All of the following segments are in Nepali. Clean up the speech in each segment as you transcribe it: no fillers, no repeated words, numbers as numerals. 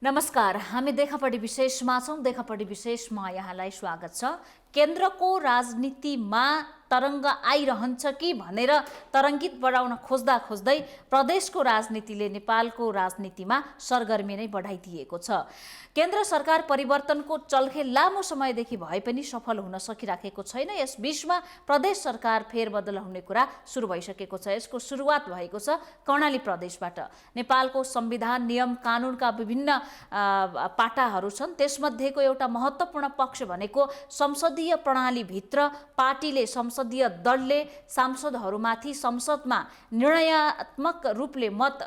नमस्कार, हामी देखापट्टि विशेषमा छौँ। देखापट्टि विशेषमा यहाँलाई स्वागत छ। केन्द्रको राजनीतिमा तरङ्ग आइरहन्छ कि भनेर तरङ्गित बढाउन खोज्दा खोज्दै प्रदेशको राजनीतिले नेपालको राजनीतिमा सरगर्मी नै बढाइदिएको छ। केन्द्र सरकार परिवर्तनको चल्खेल लामो समयदेखि भए पनि सफल हुन सकिराखेको छैन। यस बीचमा प्रदेश सरकार फेरबदल हुने कुरा सुरु भइसकेको छ। यसको सुरुवात भएको छ कर्णाली प्रदेशबाट। नेपालको संविधान, नियम, कानुनका विभिन्न पाटाहरू छन्। त्यसमध्येको एउटा महत्त्वपूर्ण पक्ष भनेको संसदीय प्रणालीभित्र पार्टीले, संसदीय दलले सांसदहरूमाथि संसदमा निर्णयात्मक रूपले मत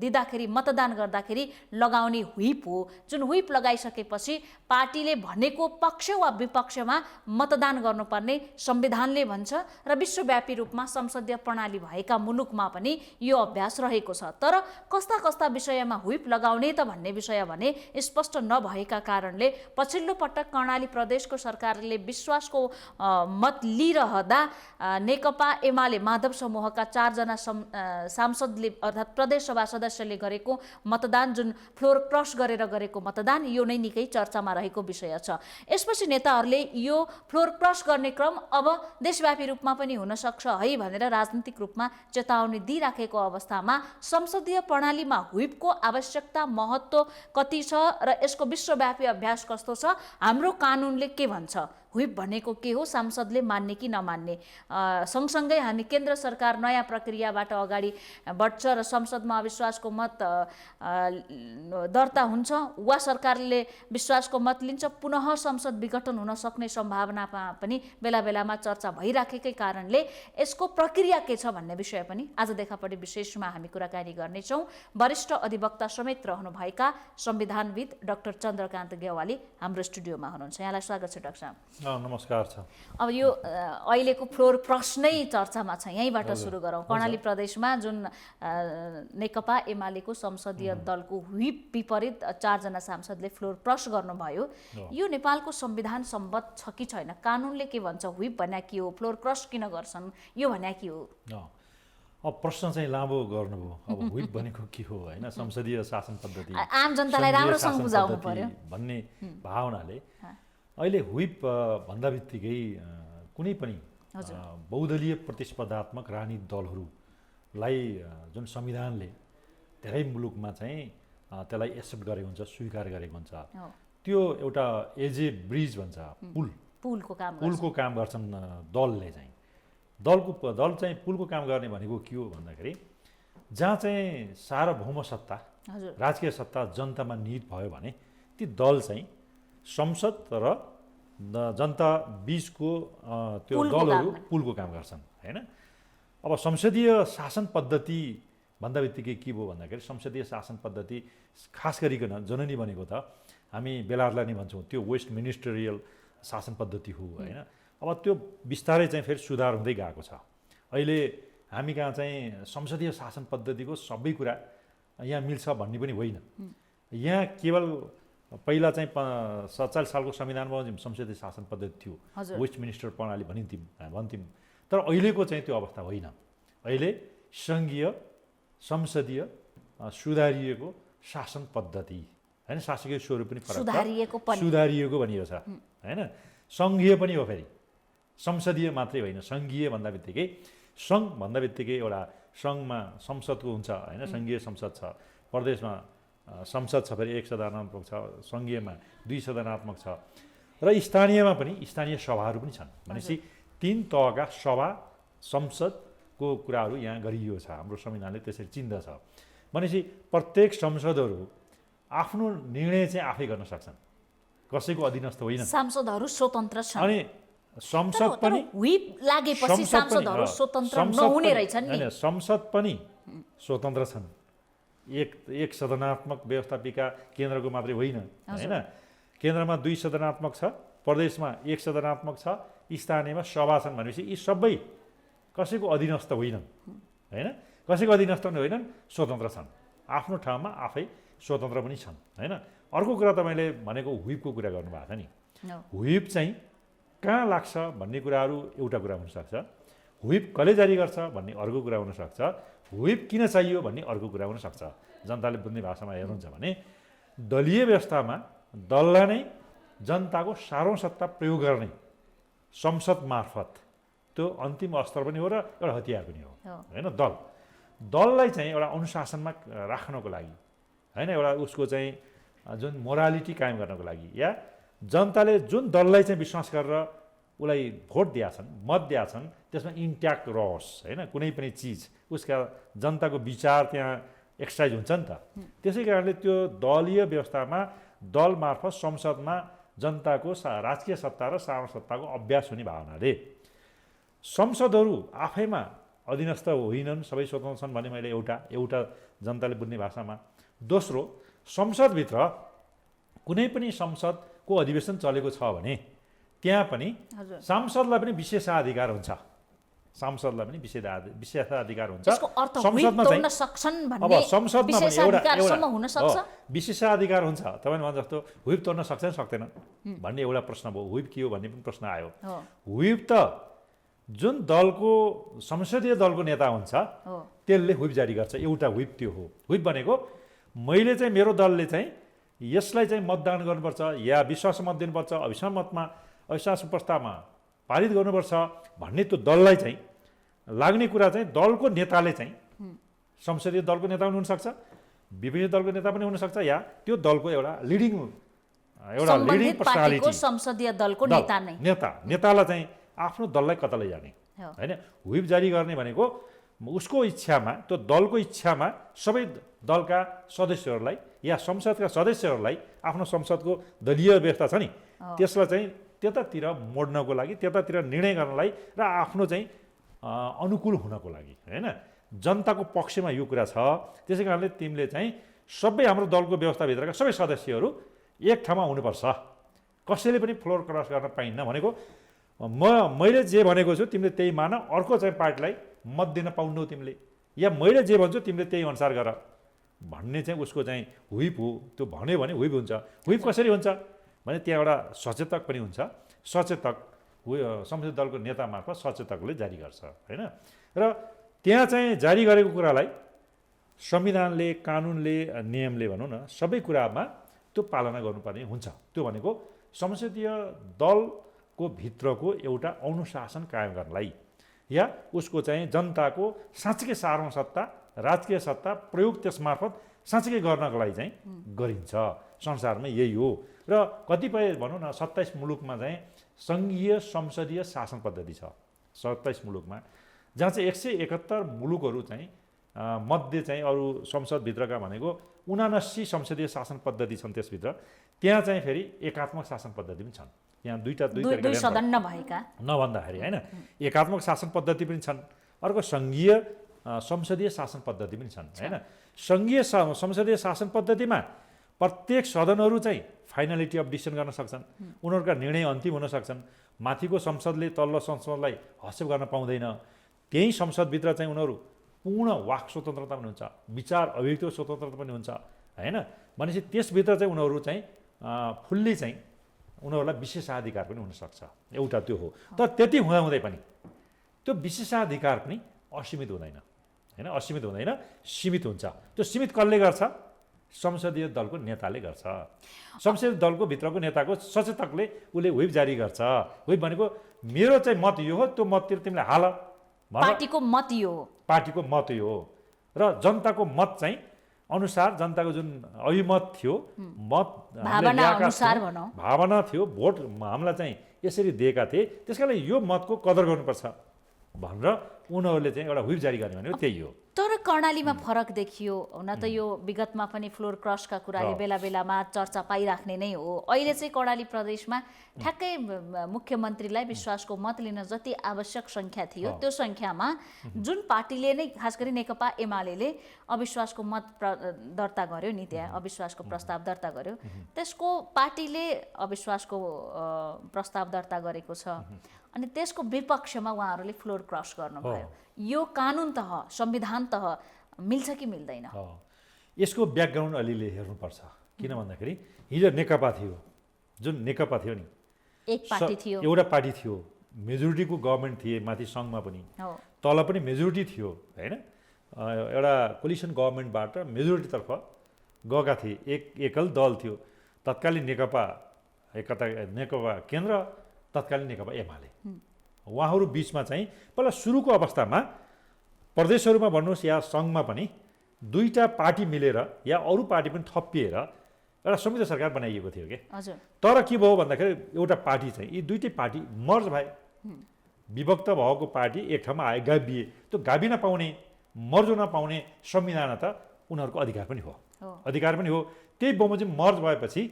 दिँदाखेरि, मतदान गर्दाखेरि लगाउने व्हिप हो। जुन व्हिप लगाइसकेपछि पार्टीले भनेको पक्ष वा विपक्षमा मतदान गर्नुपर्ने संविधानले भन्छ र विश्वव्यापी रूपमा संसदीय प्रणाली भएका मुलुकमा पनि यो अभ्यास रहेको छ। तर कस्ता कस्ता विषयमा व्हिप लगाउने त भन्ने विषय भने स्पष्ट नभएका कारणले पछिल्लो पटक कर्णाली प्रदेशको सरकारले विश्वासको मत लिइरहँदा नेकपा एमाले माधव समूहका 4 जना सांसदले अर्थात् प्रदेशसभा सदस्यले गरेको मतदान, जुन फ्लोर क्रस गरेर गरेको मतदान, यो नै निकै चर्चामा रहेको विषय छ। यसपछि नेताहरूले यो फ्लोर क्रस गर्ने क्रम अब देशव्यापी रूपमा पनि हुन सक्छ है भनेर राजनीतिक रूपमा चेतावनी दिइराखेको अवस्थामा संसदीय प्रणालीमा व्हिपको आवश्यकता, महत्त्व कति छ र यसको विश्वव्यापी अभ्यास कस्तो छ, हाम्रो कानुनले के भन्छ, व्हिप भनेको के हो, सांसदले मान्ने कि नमान्ने। सँगसँगै हामी केन्द्र सरकार नयाँ प्रक्रियाबाट अगाडि बढ्छ र संसदमा अविश्वासको मत दर्ता हुन्छ वा सरकारले विश्वासको मत लिन्छ, पुनः संसद विघटन हुन सक्ने सम्भावनामा पनि बेला बेलामा चर्चा भइराखेकै कारणले यसको प्रक्रिया के छ भन्ने विषय पनि आज देखापट्टि विशेषमा हामी कुराकानी गर्नेछौँ। वरिष्ठ अधिवक्ता समेत रहनुभएका संविधानविद डाक्टर चन्द्रकान्त गेवाली हाम्रो स्टुडियोमा हुनुहुन्छ। यहाँलाई स्वागत छ डाक्टर साहब। नमस्कार छ। अब यो अहिलेको फ्लोर क्रस नै चर्चामा छ, यहीँबाट सुरु गरौँ। कर्णाली प्रदेशमा जुन नेकपा एमालेको संसदीय दलको व्हिप विपरीत 4 जना सांसदले फ्लोर क्रस गर्नुभयो, यो नेपालको संविधान सम्बद्ध छ कि छैन? कानुनले के भन्छ? व्हिप भन्या के हो, फ्लोर क्रस किन गर्छन्, यो भन्या के हो? अब प्रश्न चाहिँ लामो गर्नुभयो। अब व्हिप भनेको के हो हैन, संसदीय शासन पद्धति, आम जनतालाई राम्रोसँग बुझाउनु पर्यो भन्ने भावनाले अहिले व्हिप भन्दा बित्तिकै कुनै पनि बहुदलीय प्रतिस्पर्धात्मक राजनीतिक दलहरूलाई जुन संविधानले धेरै मुलुकमा चाहिँ त्यसलाई एक्सेप्ट गरेको हुन्छ, स्वीकार गरेको हुन्छ, त्यो एउटा एज ए ब्रिज भन्छ, पुलको काम गर्छन् दलले चाहिँ। दल चाहिँ पुलको काम गर्ने भनेको के हो भन्दाखेरि जहाँ चाहिँ सार्वभौम सत्ता, राजकीय सत्ता जनतामा निहित भयो भने ती दल चाहिँ संसद र जनता बीचको त्यो दलहरू पुलको काम गर्छन् हैन। अब संसदीय शासन पद्धति भन्दा बित्तिकै के भयो भन्दाखेरि संसदीय शासन पद्धति खास गरिकन जननी भनेको त हामी बेलायतलाई नै भन्छौँ, त्यो वेस्ट मिनिस्टरियल शासन पद्धति हो हैन। अब त्यो बिस्तारै चाहिँ फेरि सुधार हुँदै गएको छ। अहिले हामी कहाँ चाहिँ संसदीय शासन पद्धतिको सबै कुरा यहाँ मिल्छ भन्ने पनि होइन। यहाँ केवल पहिला चाहिँ 47 सालको संविधानमा संसदीय शासन पद्धति थियो, वेस्ट मिनिस्टर प्रणाली भन्थ्यौँ। तर अहिलेको चाहिँ त्यो अवस्था होइन। अहिले सङ्घीय संसदीय सुधारिएको शासन पद्धति हैन, शासकीय स्वरूप पनि फरक छ, सुधारिएको भनिएको छ हैन। सङ्घीय पनि हो, फेरि संसदीय मात्रै होइन, सङ्घीय भन्दा बित्तिकै सङ्घ भन्दा बित्तिकै एउटा सङ्घमा संसदको हुन्छ हैन, सङ्घीय संसद छ, प्रदेशमा संसद छ, फेरि 1 सदनात्मक छ, सङ्घीयमा 2 सदनात्मक छ र स्थानीयमा पनि स्थानीय सभाहरू पनि छन्। भनेपछि 3 तहका सभा संसदको कुराहरू यहाँ गरिएको छ, हाम्रो संविधानले त्यसरी चिन्दछ। भनेपछि प्रत्येक संसदहरू आफ्नो निर्णय चाहिँ आफै गर्न सक्छन्, कसैको अधीनस्थ होइन। सांसदहरू स्वतन्त्र छन्। अनि संसद पनि व्हिप लागेपछि सांसदहरू स्वतन्त्र नहुने रहेछन् नि। संसद पनि स्वतन्त्र छन्, एक सदनात्मक व्यवस्थापिका केन्द्रको मात्रै होइन हैन। केन्द्रमा 2 सदनात्मक छ, प्रदेशमा 1 सदनात्मक छ, स्थानीयमा सभा छन्। भनेपछि यी सबै कसैको अधीनस्थ होइनन् हैन, कसैको अधीनस्थ होइनन्, स्वतन्त्र छन्, आफ्नो ठाउँमा आफै स्वतन्त्र पनि छन् हैन। अर्को कुरा तपाईँले भनेको व्हिपको कुरा गर्नुभएको छ नि, व्हिप चाहिँ कहाँ लाग्छ भन्ने कुराहरू एउटा कुरा हुनसक्छ, व्हिप कसले जारी गर्छ भन्ने अर्को कुरा हुनसक्छ, व्हिप किन चाहियो भन्ने अर्को कुरा हुनसक्छ। जनताले बुझ्ने भाषामा हेर्नुहुन्छ भने दलीय व्यवस्थामा दललाई नै जनताको सार्वभौम सत्ता प्रयोग गर्ने संसद मार्फत त्यो अन्तिम अस्त्र पनि हो र एउटा हतियार पनि हो होइन। दललाई चाहिँ एउटा अनुशासनमा राख्नको लागि होइन, एउटा उसको चाहिँ जुन मोरालिटी कायम गर्नको लागि या जनताले जुन दललाई चाहिँ विश्वास गरेर उसलाई भोट दिएछन्, मत दिएछन्, त्यसमा इन्ट्याक्ट रहोस् होइन, कुनै पनि चिज उसका जनताको विचार त्यहाँ एक्सर्साइज हुन्छ नि त। त्यसै कारणले त्यो दलीय व्यवस्थामा दल मार्फत संसदमा जनताको राजकीय सत्ता र सार्वभौम सत्ताको अभ्यास हुने भावनाले संसदहरू आफैमा अधीनस्थ होइनन्, सबै स्वतन्त्र छन् भने मैले एउटा जनताले बुझ्ने भाषामा। दोस्रो, संसदभित्र कुनै पनि संसदको अधिवेशन चलेको छ भने त्यहाँ पनि सांसदलाई पनि विशेषाधिकार हुन्छ, सांसदलाई पनि विशेषाधिकार हुन्छ। संसदमा चाहिँ अब संसदमा विशेषाधिकार हुन्छ। तपाईँले भने जस्तो व्हिप तोड्न सक्छ सक्दैन भन्ने एउटा प्रश्न भयो, व्हिप के हो भन्ने पनि प्रश्न आयो। व्हिप त जुन दलको संसदीय दलको नेता हुन्छ त्यसले व्हिप जारी गर्छ, एउटा व्हिप त्यो हो। व्हिप भनेको मैले चाहिँ मेरो दलले चाहिँ यसलाई चाहिँ मतदान गर्नुपर्छ या विश्वास मत दिनुपर्छ, अविश्वास प्रस्तावमा पारित गर्नुपर्छ भन्ने त्यो दललाई चाहिँ लाग्ने कुरा चाहिँ दलको नेताले चाहिँ संसदीय दलको नेता पनि हुनसक्छ, विभिन्न दलको नेता पनि हुनसक्छ, या त्यो दलको एउटा लिडिङ पर्सनालिटी संसदीय दलको नेतालाई चाहिँ आफ्नो दललाई कता लैजाने होइन। व्हिप जारी गर्ने भनेको उसको इच्छामा, त्यो दलको इच्छामा सबै दलका सदस्यहरूलाई या संसदका सदस्यहरूलाई आफ्नो संसदको दलीय व्यवस्था छ नि त्यसलाई चाहिँ त्यतातिर मोड्नको लागि, त्यतातिर निर्णय गर्नलाई र आफ्नो चाहिँ अनुकूल हुनको लागि होइन। जनताको पक्षमा यो कुरा छ। त्यसै कारणले तिमीले चाहिँ सबै हाम्रो दलको व्यवस्थाभित्रका सबै सदस्यहरू एक ठाउँमा हुनुपर्छ, कसैले पनि फ्लोर क्रस गर्न पाइन्न भनेको मैले जे भनेको छु तिमीले त्यही मान, अर्को चाहिँ पार्टीलाई मत दिन पाउन्नौ तिमीले, या मैले जे भन्छु तिमीले त्यही अनुसार गर भन्ने चाहिँ उसको चाहिँ व्हिप हो। त्यो भन्यो भने व्हिप हुन्छ। व्हिप कसरी हुन्छ भने त्यहाँ एउटा सचेतक पनि हुन्छ, सचेतक संसदीय दलको नेता मार्फत सचेतकले जारी गर्छ होइन। र त्यहाँ चाहिँ जारी गरेको कुरालाई संविधानले, कानुनले, नियमले भनौँ न सबै कुरामा त्यो पालना गर्नुपर्ने हुन्छ। त्यो भनेको संसदीय दलको भित्रको एउटा अनुशासन कायम गर्नलाई या उसको चाहिँ जनताको साँच्चीकै सार्वभौम सत्ता, राजकीय सत्ता प्रयोग त्यसमार्फत साँच्चीकै गर्नको लागि चाहिँ गरिन्छ। संसारमा यही हो। र कतिपय भनौँ न 27 मुलुकमा चाहिँ सङ्घीय संसदीय शासन पद्धति छ। 27 मुलुकमा जहाँ चाहिँ 171 मुलुकहरू चाहिँ मध्ये चाहिँ अरू संसदभित्रका भनेको 79 संसदीय शासन पद्धति छन्। त्यसभित्र त्यहाँ चाहिँ फेरि एकात्मक शासन पद्धति पनि छन्। यहाँ दुई सदन नभन्दाखेरि होइन, एकात्मक शासन पद्धति पनि छन्। अर्को सङ्घीय संसदीय शासन पद्धति पनि छन् होइन। सङ्घीय संसदीय शासन पद्धतिमा प्रत्येक सदनहरू चाहिँ फाइनलिटी अफ डिसिसन गर्न सक्छन्, उनीहरूका निर्णय अन्तिम हुन सक्छन्। माथिको संसदले तल्लो संसदलाई हस्तक्षेप गर्न पाउँदैन। त्यही संसदभित्र चाहिँ उनीहरू पूर्ण वाक स्वतन्त्रता पनि हुन्छ, विचार अभिव्यक्तिको स्वतन्त्रता पनि हुन्छ होइन। भनेपछि त्यसभित्र चाहिँ उनीहरू चाहिँ फुल्ली चाहिँ उनीहरूलाई विशेषाधिकार पनि हुनसक्छ। एउटा त्यो हो। तर त्यति हुँदाहुँदै पनि त्यो विशेषाधिकार पनि असीमित हुँदैन होइन, असीमित हुँदैन, सीमित हुन्छ। त्यो सीमित कसले गर्छ? संसदीय दलको नेताले गर्छ। संसदीय दलको भित्रको नेताको सचेतकले उसले व्हिप जारी गर्छ। व्हिप भनेको मेरो चाहिँ मत यो हो, त्यो मततिर तिमीले हाल, पार्टीको मत यो हो, पार्टीको मत यो हो र जनताको मत चाहिँ अनुसार जनताको जुन अभिमत थियो, मत भावना थियो, भोट हामीलाई चाहिँ यसरी दिएका थिए, त्यसकारणले यो मतको कदर गर्नुपर्छ भनेर उनीहरूले चाहिँ एउटा व्हिप जारी गर्ने भनेको त्यही हो। तर कर्णालीमा फरक देखियो। हुन त यो विगतमा पनि फ्लोर क्रसका कुराले बेला बेलामा चर्चा पाइराख्ने नै हो। अहिले चाहिँ कर्णाली प्रदेशमा ठ्याक्कै मुख्यमन्त्रीलाई विश्वासको मत लिन जति आवश्यक सङ्ख्या थियो त्यो सङ्ख्यामा जुन पार्टीले नै खास गरी नेकपा एमाले अविश्वासको मत दर्ता गर्यो नि, त्यहाँ अविश्वासको प्रस्ताव दर्ता गर्यो, त्यसको पार्टीले अविश्वासको प्रस्ताव दर्ता गरेको छ अनि त्यसको विपक्षमा उहाँहरूले फ्लोर क्रस गर्नुभयो। यो कानुन तह, संविधान तह मिल्छ कि मिल्दैन? यसको ब्याकग्राउन्ड अलिअलि हेर्नुपर्छ। किन भन्दाखेरि हिजो नेकपा थियो, जुन नेकपा थियो नि, एक पार्टी थियो, एउटा पार्टी थियो, मेजोरिटीको गभर्मेन्ट थिए, माथि सङ्घमा पनि, तल पनि मेजोरिटी थियो होइन। एउटा कोलिसन गभर्मेन्टबाट मेजोरिटीतर्फ गएका थिए, एकल दल थियो, तत्कालीन नेकपा केन्द्र, तत्कालीन नेकपा एमाले। उहाँहरू बिचमा चाहिँ पहिला सुरुको अवस्थामा प्रदेशहरूमा भन्नुहोस् या सङ्घमा पनि दुईटा पार्टी मिलेर या अरू पार्टी पनि थपिएर एउटा संयुक्त सरकार बनाइएको थियो के। हजुर। तर के भयो भन्दाखेरि एउटा पार्टी चाहिँ यी दुईटै पार्टी मर्ज भए, विभक्त भएको पार्टी एक ठाउँमा आए, गाभिए। त्यो गाभिन पाउने, मर्ज नपाउने संविधान त उनीहरूको अधिकार पनि हो, अधिकार पनि हो। त्यही बमोजिम मर्ज भएपछि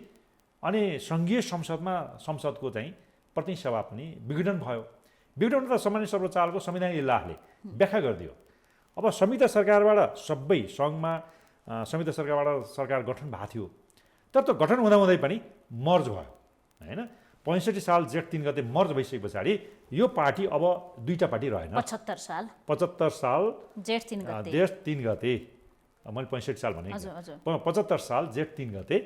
अनि सङ्घीय संसदको चाहिँ प्रतिनिधि सभा पनि विघटन भयो। विघटन त सामान्य सर्वोच्चको संविधान इलाहले व्याख्या गरिदियो। अब संयुक्त सरकारबाट सबै सङ्घमा संयुक्त सरकारबाट सरकार गठन भएको थियो, तर त्यो गठन हुँदाहुँदै पनि मर्ज भयो होइन। 65 साल जेठ 3 गते मर्ज भइसके पछाडि यो पार्टी अब दुईटा पार्टी रहेन। 75 साल जेठ 3 गते, मैले 65 साल भने 75 साल जेठ 3 गते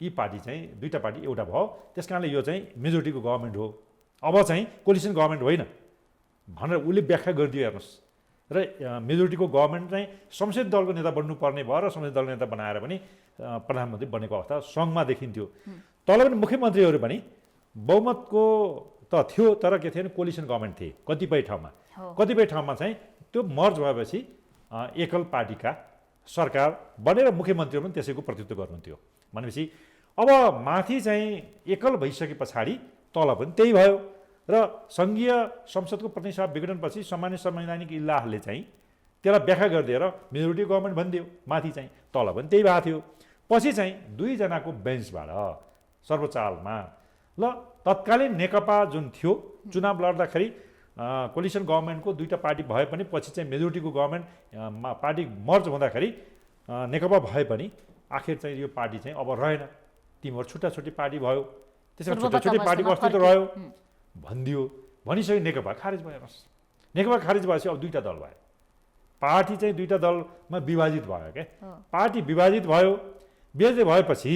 यी पार्टी चाहिँ दुईटा पार्टी एउटा भयो। त्यस कारणले यो चाहिँ मेजोरिटीको गभर्मेन्ट हो, अब चाहिँ कोलिसन गभर्मेन्ट होइन भनेर उसले व्याख्या गरिदियो। हेर्नुहोस्, र मेजोरिटीको गभर्मेन्ट चाहिँ संसदीय दलको नेता बन्नुपर्ने भयो र संसदीय दलको नेता बनाएर पनि प्रधानमन्त्री बनेको अवस्था सङ्घमा देखिन्थ्यो। तल पनि मुख्यमन्त्रीहरू पनि बहुमतको त थियो, तर के थियो भने कोलिसन गभर्मेन्ट थिए कतिपय ठाउँमा। कतिपय ठाउँमा चाहिँ त्यो मर्ज भएपछि एकल पार्टीका सरकार बनेर मुख्यमन्त्रीहरू पनि त्यसैको प्रतिनिधित्व गर्नुहुन्थ्यो। भनेपछि अब माथि चाहिँ एकल भइसके पछाडि तल पनि त्यही भयो र सङ्घीय संसदको प्रतिनिधि सभा विघटनपछि सामान्य संवैधानिक इलाहले चाहिँ त्यसलाई व्याख्या गरिदिएर मेजोरिटी गभर्मेन्ट भनिदियो। माथि चाहिँ तल पनि त्यही भएको थियो। पछि चाहिँ दुईजनाको बेन्चबाट सर्वोच्चमा ल तत्कालीन नेकपा जुन थियो चुनाव लड्दाखेरि कोलिसन गभर्मेन्टको दुईटा पार्टी भए पनि पछि चाहिँ मेजोरिटीको गभर्मेन्ट पार्टी मर्ज हुँदाखेरि नेकपा भए पनि आखिर चाहिँ यो पार्टी चाहिँ अब रहेन, तिमीहरू छुट्टा छुट्टी पार्टी भयो, त्यसमा छुट्टा छुट्टी पार्टीको अस्तित्व रह्यो भनिदियो। भनिसक्यो नेकपा खारिज भयो। हेर्नुहोस्, नेकपा खारिज भएपछि अब दुईटा दल भयो, पार्टी चाहिँ दुईटा दलमा विभाजित भयो क्या। पार्टी विभाजित भयो, विभाजित भएपछि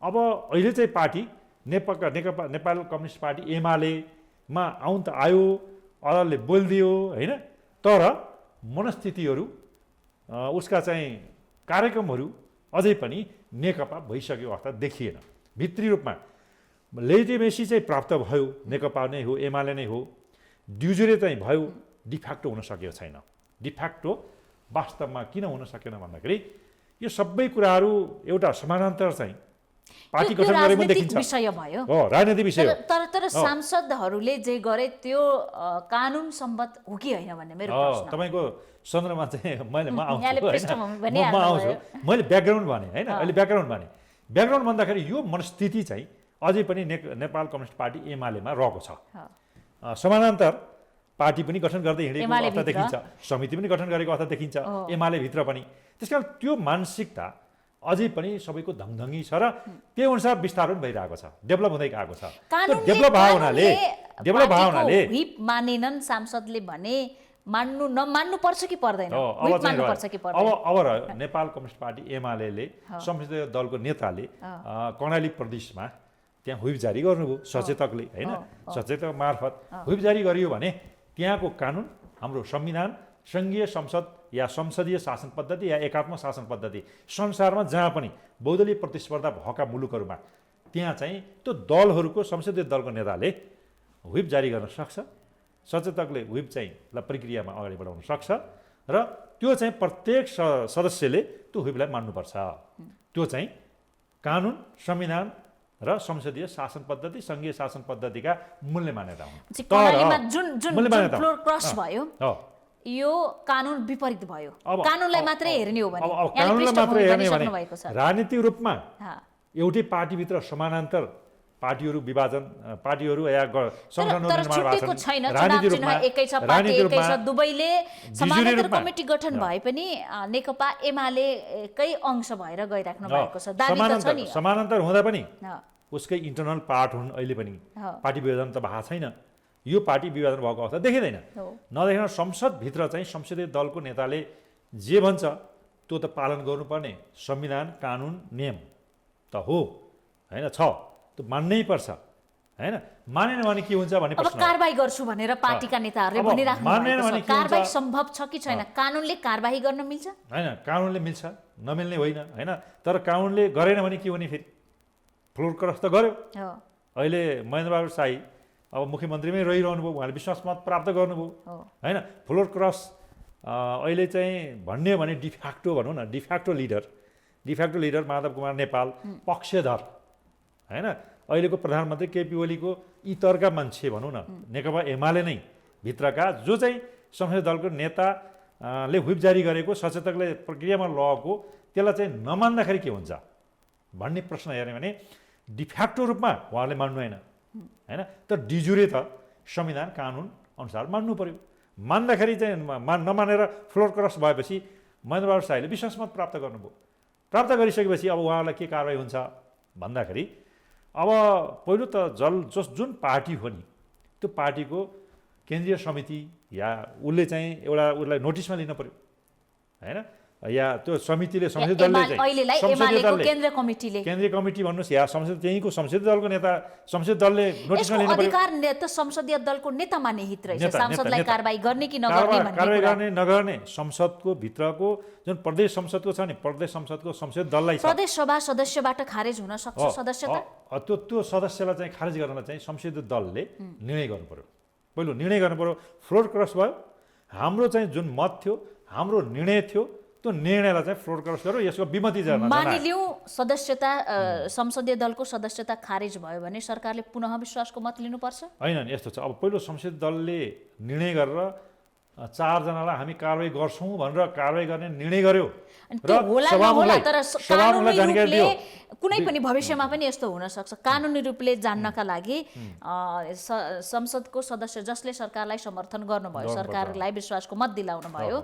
अब अहिले चाहिँ पार्टी नेपाल कम्युनिस्ट पार्टी एमालेमा आउन त आयो, अरूले बोलिदियो होइन, तर मनस्थितिहरू उसका चाहिँ कार्यक्रमहरू अझै पनि नेकपा भइसक्यो अवस्था देखिएन। भित्री रूपमा लेजिटिमेसी चाहिँ प्राप्त भयो, नेकपा नै हो, एमाले नै हो, ड्युजुरे चाहिँ भयो, डिफ्याक्टो हुन सकेको छैन। डिफ्याक्टो वास्तवमा किन हुन सकेन भन्दाखेरि यो सबै कुराहरू एउटा समानान्तर चाहिँ पार्टी गठन गरेको देखिन्छ। विषय भयो हो, राजनीतिक विषय। तर सांसदहरूले जे गरे त्यो कानुन सम्मत हो कि होइन भन्ने मेरो प्रश्न। तपाईको सन्दर्भमा चाहिँ म आउँछु। मैले ब्याकग्राउन्ड भने होइन, अहिले ब्याकग्राउन्ड भने ब्याकग्राउन्ड भन्दाखेरि यो मनस्थिति चाहिँ अझै पनि नेपाल कम्युनिस्ट पार्टी एमालेमा रहेको छ। समानान्तर पार्टी पनि गठन गर्दै हिँडेको अवस्था देखिन्छ, समिति पनि गठन गरेको अवस्था देखिन्छ एमाले भित्र पनि। त्यसकारण त्यो मानसिकता अझै पनि सबैको धङधङ्गी छ र त्यही अनुसार विस्तार पनि भइरहेको छ, डेभलप हुँदै आएको छ। डेभलप भावनाले व्हिप मानेनन् सांसदले भने नमान्नु पर्छ कि पर्दैन? अब नेपाल कम्युनिस्ट पार्टी एमाले संसदीय दलको नेताले कर्णाली प्रदेशमा त्यहाँ व्हिप जारी गर्नुभयो सचेतकले होइन, सचेतक मार्फत व्हिप जारी गरियो भने त्यहाँको कानुन, हाम्रो संविधान, सङ्घीय संसद या संसदीय शासन पद्धति या एकात्मक शासन पद्धति संसारमा जहाँ पनि बहुदलीय प्रतिस्पर्धा भएका मुलुकहरूमा त्यहाँ चाहिँ त्यो दलहरूको संसदीय दलको नेताले व्हिप जारी गर्न सक्छ, सचेतकले व्हिप चाहिँ प्रक्रियामा अगाडि बढाउन सक्छ र त्यो चाहिँ प्रत्येक सदस्यले त्यो व्हिपलाई मान्नुपर्छ। त्यो चाहिँ कानुन, संविधान र संसदीय शासन पद्धति, सङ्घीय शासन पद्धतिका मूल्य मान्यता हुन्। यो कानुन विपरीत भयो, कानुनलाई मात्रै हेर्ने हो भने राजनीतिक रूपमा एउटै पार्टीभित्र समानान्तर पार्टीहरू विभाजन, पार्टीहरू या दुवैले समानान्तर कमिटी गठन भए पनि नेकपा एमालेकै अंश भएर गइराख्नु भएको छ, दाबी त छ नि। समानान्तर हुँदा पनि उसकै इन्टरनल पार्ट हुन्, अहिले पनि पार्टी विभाजन त भएको छैन। यो पार्टी विभाजन भएको अवस्था देखिँदैन। नदेखिन संसदभित्र चाहिँ संसदीय दलको नेताले जे भन्छ त्यो त पालन गर्नुपर्ने संविधान, कानुन, नियम त हो होइन, छ, त्यो मान्नै पर्छ होइन। मानेन भने के हुन्छ भन्ने प्रश्न। अब कारबाही गर्छु भनेर पार्टीका नेताहरूले भनिराख्नु भएको छ, कारबाही सम्भव छ कि छैन? कानुनले कारबाही गर्न मिल्छ? होइन, कानुनले मिल्छ, नमिल्ने होइन होइन, तर कानुनले गरेन भने के भने फेरि फ्लोर क्रस त गर्यो। हो अहिले महेन्द्रबहादुर शाही अब मुख्यमन्त्रीमै रहिरहनु भयो, उहाँले विश्वास मत प्राप्त गर्नुभयो हो होइन। फ्लोर क्रस अहिले चाहिँ भन्ने हो भने डिफ्याक्टो भनौँ न, डिफ्याक्टो लिडर माधव कुमार नेपाल पक्षधर होइन। अहिलेको प्रधानमन्त्री केपी ओलीको इतरका मान्छे भनौँ न, नेकपा एमाले नै भित्रका जो चाहिँ संसदीय दलको नेताले व्हिप जारी गरेको सचेतकले प्रक्रियामा लगेको त्यसलाई चाहिँ नमान्दाखेरि के हुन्छ भन्ने प्रश्न हेर्ने भने डिफ्याक्टो रूपमा उहाँले मान्नु होइन होइन, तर डिजुरे त संविधान कानुन अनुसार मान्नु पर्यो। मान्दाखेरि चाहिँ नमानेर फ्लोर क्रस भएपछि महेन्द्रबहादुर शाहीले विश्वास मत प्राप्त गर्नुभयो। प्राप्त गरिसकेपछि अब उहाँलाई के कारवाही हुन्छ भन्दाखेरि अब पहिलो त जुन पार्टी हो नि त्यो पार्टीको केन्द्रीय समिति या उसले चाहिँ एउटा उसलाई नोटिसमा लिन पर्यो होइन, या त्यो समितिले संसदीय दलले केन्द्रीय कमिटी भन्नुहोस् या त्यहीँको संसदीय दलको नेता संसदीय दलले नोटिसमा लिन पर्यो। अधिकार त संसदीय दलको नेतामा निहित रहेछ, सांसदलाई कारबाही गर्ने कि नगर्ने भन्ने कारबाही गर्ने नगर्ने संसदको भित्रको जुन प्रदेश संसदको छ नि, प्रदेश संसदको संसदीय दललाई प्रदेश सभा सदस्यबाट खारेज हुन सक्छ सदस्यता, त्यो सदस्यलाई चाहिँ खारेज गर्नलाई चाहिँ संसदीय दलले निर्णय गर्नु पर्यो। पहिलो निर्णय गर्नु पर्यो, फ्लोर क्रस भयो, हाम्रो चाहिँ जुन मत थियो, हाम्रो निर्णय थियो, त्यो निर्णयलाई चाहिँ फ्लोर क्रस गर्यो, यसको विमति मानिलिउँ सदस्यता संसदीय दलको सदस्यता खारेज भयो भने सरकारले पुनः विश्वासको मत लिनुपर्छ होइन। यस्तो छ, अब पहिलो संसदीय दलले निर्णय गरेर 4 जनालाई हामी कारवाही गर्छौँ भनेर कारवाही गर्ने निर्णय गर्यो र कुनै पनि भविष्यमा पनि यस्तो हुन सक्छ। कानुनी रूपले जान्नका लागि संसदको सदस्य जसले सरकारलाई समर्थन गर्नुभयो, सरकारलाई विश्वासको मत दिलाउनु भयो,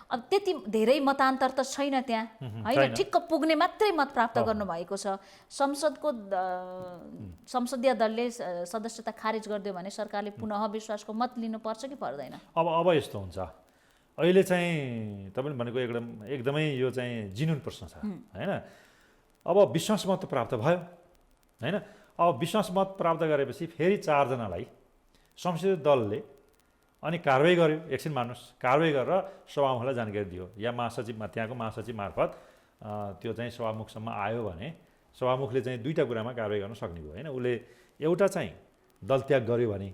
अब त्यति धेरै मतान्तर त छैन त्यहाँ होइन, ठिक्क पुग्ने मात्रै मत प्राप्त गर्नुभएको छ। संसदीय दलले सदस्यता खारेज गरिदियो भने सरकारले पुनः विश्वासको मत लिनुपर्छ कि पर्दैन? अब यस्तो हुन्छ, अहिले चाहिँ तपाईँले भनेको एकदमै यो चाहिँ जिनुन प्रश्न छ होइन। अब विश्वास मत प्राप्त भयो होइन, अब विश्वास मत प्राप्त गरेपछि फेरि 4 जनालाई संसदीय दलले अनि कारवाही गर्यो। एकछिन मान्नुहोस्, कारवाही गरेर सभामुखलाई जानकारी दियो या महासचिवमा त्यहाँको महासचिव मार्फत त्यो चाहिँ सभामुखसम्म आयो भने सभामुखले चाहिँ 2टा कुरामा कारवाही गर्न सक्ने भयो होइन। उसले एउटा चाहिँ दल त्याग गर्यो भने,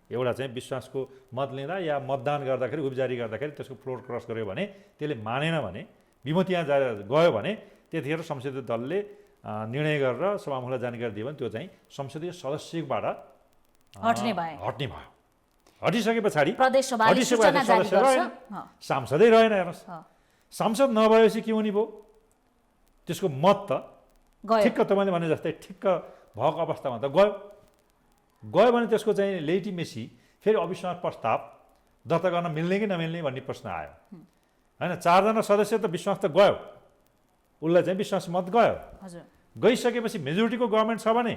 एउटा चाहिँ विश्वासको मत लिँदा या मतदान गर्दाखेरि व्हिप जारी गर्दाखेरि त्यसको फ्लोर क्रस गर्यो भने, त्यसले मानेन भने, विमति यहाँ गयो भने त्यतिखेर संसदीय दलले निर्णय गरेर सभामुखलाई जानकारी दियो भने त्यो चाहिँ संसदीय सदस्यबाट हट्ने भयो। हटिसके पछाडि सांसदै रहेन। हेर्नुहोस्, सांसद नभएपछि के हुने भयो, त्यसको मत त ठिक्क तपाईँले भने जस्तै ठिक्क भएको अवस्थामा त गयो भने त्यसको चाहिँ लेजिटिमेसी फेरि अविश्वास प्रस्ताव दर्ता गर्न मिल्ने कि नमिल्ने भन्ने प्रश्न आयो होइन। 4 जना सदस्य त विश्वास त गयो, उसलाई चाहिँ विश्वास मत गयो, गइसकेपछि मेजोरिटीको गभर्मेन्ट छ भने